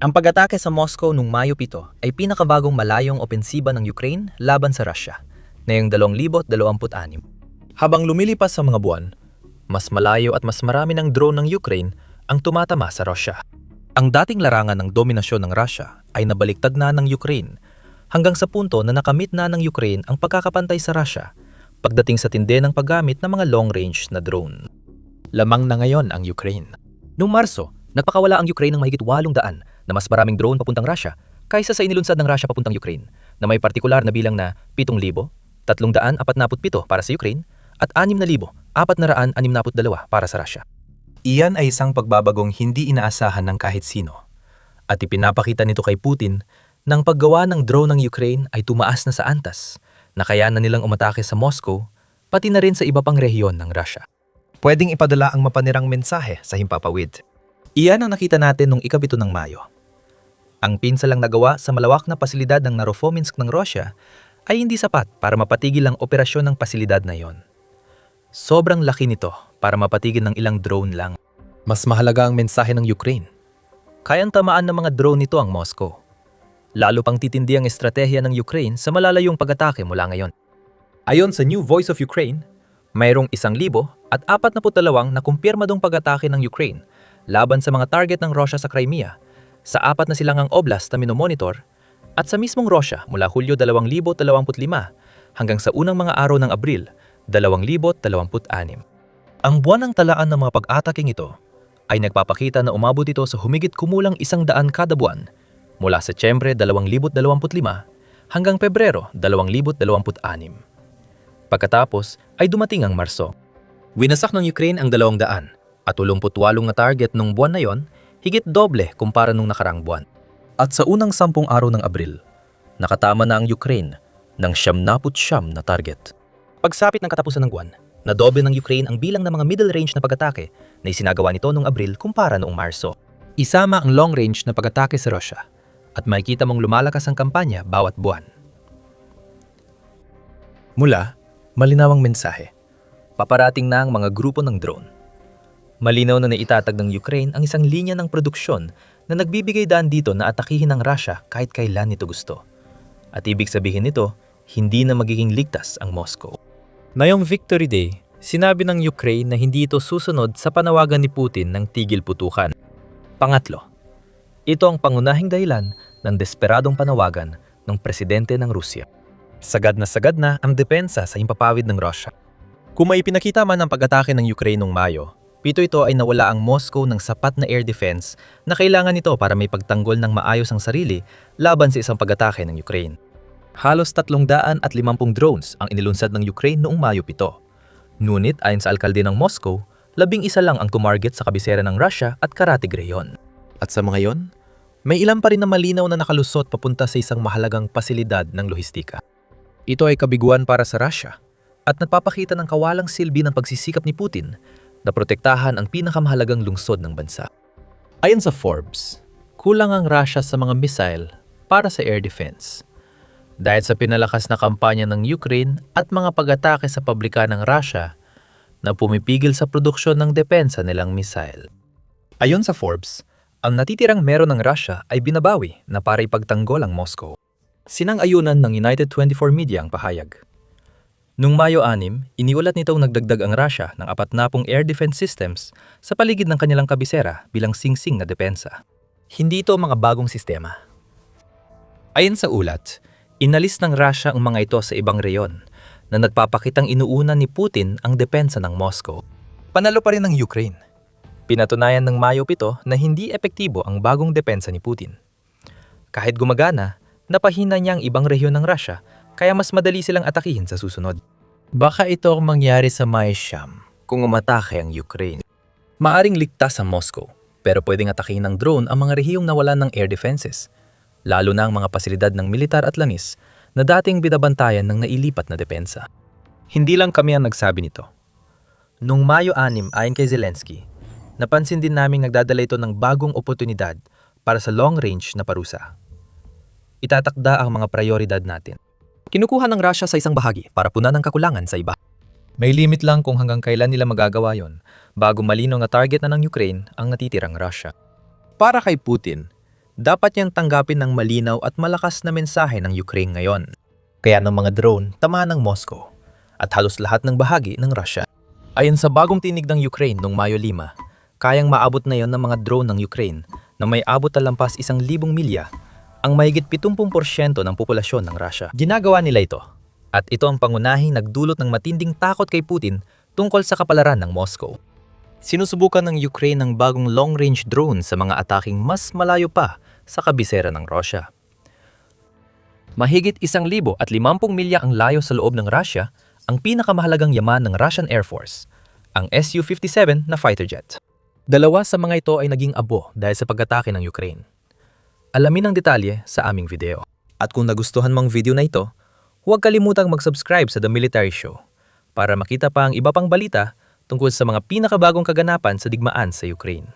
Ang pag-atake sa Moscow noong Mayo 7 ay pinakabagong malayong opensiba ng Ukraine laban sa Russia ngayong 2026. Habang lumilipas sa mga buwan, mas malayo at mas marami ng drone ng Ukraine ang tumatama sa Russia. Ang dating larangan ng dominasyon ng Russia ay nabaliktad na ng Ukraine hanggang sa punto na nakamit na ng Ukraine ang pagkakapantay sa Russia pagdating sa tindi ng paggamit ng mga long-range na drone. Lamang na ngayon ang Ukraine. Noong Marso, nagpakawala ang Ukraine ng mahigit 800 na mas maraming drone papuntang Russia kaysa sa inilunsad ng Russia papuntang Ukraine na may partikular na bilang na 7,347 para sa Ukraine at 6,462 para sa Russia. Iyan ay isang pagbabagong hindi inaasahan ng kahit sino at ipinapakita nito kay Putin Nang paggawa ng drone ng Ukraine ay tumaas na sa antas, na kaya na nilang umatake sa Moscow, pati na rin sa iba pang rehiyon ng Russia. Pwedeng ipadala ang mapanirang mensahe sa himpapawid. Iyan ang nakita natin noong ika-7 ng Mayo. Ang pinsalang nagawa sa malawak na pasilidad ng Narofominsk ng Russia ay hindi sapat para mapatigil ang operasyon ng pasilidad na yon. Sobrang laki nito para mapatigil ng ilang drone lang. Mas mahalaga ang mensahe ng Ukraine. Kayang tamaan ng mga drone nito ang Moscow. Lalo pang titindi ang estratehiya ng Ukraine sa malalayong pag-atake mula ngayon. Ayon sa New Voice of Ukraine, mayroong 1,042 na kumpirmadong pag-atake ng Ukraine laban sa mga target ng Russia sa Crimea, sa 4 na silangang oblast na minomonitor, at sa mismong Russia mula Hulyo 2025 hanggang sa unang mga araw ng Abril 2026. Ang buwan ng talaan ng mga pag-ataking ito ay nagpapakita na umabot ito sa humigit kumulang 100 kada buwan mula Setyembre 2025 hanggang Pebrero 2026. Pagkatapos ay dumating ang Marso. Winasak ng Ukraine ang 200 at 88 na target nung buwan na yon, higit doble kumpara nung nakarang buwan. At sa unang 10 araw ng Abril, nakatama na ang Ukraine ng 79 na target. Pagsapit ng katapusan ng buwan, nadoble ng Ukraine ang bilang ng mga middle range na pag-atake na isinagawa nito noong Abril kumpara noong Marso. Isama ang long range na pag-atake sa Russia at makikita mong lumalakas ang kampanya bawat buwan. Mula, malinawang mensahe. Paparating na ang mga grupo ng drone. Malinaw na naitatag ng Ukraine ang isang linya ng produksyon na nagbibigay daan dito na atakihin ng Russia kahit kailan nito gusto. At ibig sabihin nito, hindi na magiging ligtas ang Moscow. Ngayong Victory Day, sinabi ng Ukraine na hindi ito susunod sa panawagan ni Putin ng tigil putukan. Pangatlo, ito ang pangunahing dahilan ng desperadong panawagan ng presidente ng Rusya. Sagad na ang depensa sa himpapawid ng Russia. Kung may pinakita man ang pag-atake ng Ukraine noong Mayo, pito ito ay nawala ang Moscow ng sapat na air defense na kailangan nito para may pagtanggol ng maayos ang sarili laban sa isang pag-atake ng Ukraine. Halos 350 drones ang inilunsad ng Ukraine noong Mayo 7. Ngunit ayon sa alkalde ng Moscow, 11 lang ang tumarget sa kabisera ng Russia at Karatig rehiyon. At sa mga yon, may ilan pa rin na malinaw na nakalusot papunta sa isang mahalagang pasilidad ng lohistika. Ito ay kabiguan para sa Russia at nagpapakita ng kawalang silbi ng pagsisikap ni Putin na protektahan ang pinakamahalagang lungsod ng bansa. Ayon sa Forbes, kulang ang Russia sa mga missile para sa air defense. Dahil sa pinalakas na kampanya ng Ukraine at mga pag-atake sa pabrika ng Russia na pumipigil sa produksyon ng depensa nilang missile. Ayon sa Forbes, ang natitirang meron ng Russia ay binabawi na para ipagtanggol ang Moscow. Sinang-ayunan ng United 24 Media ang pahayag. Noong Mayo 6, iniulat nitong nagdagdag ang Russia ng 40 air defense systems sa paligid ng kanilang kabisera bilang singsing na depensa. Hindi ito mga bagong sistema. Ayon sa ulat, inalis ng Russia ang mga ito sa ibang reyon na nagpapakitang inuunan ni Putin ang depensa ng Moscow. Panalo pa rin ng Ukraine. Pinatunayan ng Mayo 7 na hindi epektibo ang bagong depensa ni Putin. Kahit gumagana, napahina niya ang ibang rehiyon ng Russia kaya mas madali silang atakihin sa susunod. Baka ito ang mangyari sa May 9 kung umatake ang Ukraine. Maaring ligtas ang Moscow, pero pwedeng atakihin ng drone ang mga rehiyong nawalan ng air defenses, lalo na ang mga pasilidad ng militar at langis na dating binabantayan ng nailipat na depensa. Hindi lang kami ang nagsabi nito. Noong Mayo 6 ayon kay Zelensky, napansin din naming nagdadala ito ng bagong oportunidad para sa long-range na parusa. Itatakda ang mga prioridad natin. Kinukuha ng Russia sa isang bahagi para punan ang kakulangan sa iba. May limit lang kung hanggang kailan nila magagawa yon bago malinaw na target na ng Ukraine ang natitirang Russia. Para kay Putin, dapat niyang tanggapin ng malinaw at malakas na mensahe ng Ukraine ngayon. Kaya ng mga drone tamaan ng Moscow at halos lahat ng bahagi ng Russia. Ayon sa bagong tinig ng Ukraine noong Mayo 5, kayang maabot na yon ng mga drone ng Ukraine na may abot na lampas 1,000 milya ang mahigit 70% ng populasyon ng Russia. Ginagawa nila ito. At ito ang pangunahing nagdulot ng matinding takot kay Putin tungkol sa kapalaran ng Moscow. Sinusubukan ng Ukraine ang bagong long-range drone sa mga ataking mas malayo pa sa kabisera ng Russia. Mahigit 1,050 milya ang layo sa loob ng Russia ang pinakamahalagang yaman ng Russian Air Force, ang Su-57 na fighter jet. 2 sa mga ito ay naging abo dahil sa pag-atake ng Ukraine. Alamin ang detalye sa aming video. At kung nagustuhan mong video na ito, huwag kalimutang mag-subscribe sa The Military Show para makita pa ang iba pang balita tungkol sa mga pinakabagong kaganapan sa digmaan sa Ukraine.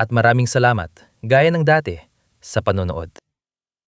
At maraming salamat, gaya ng dati, sa panonood.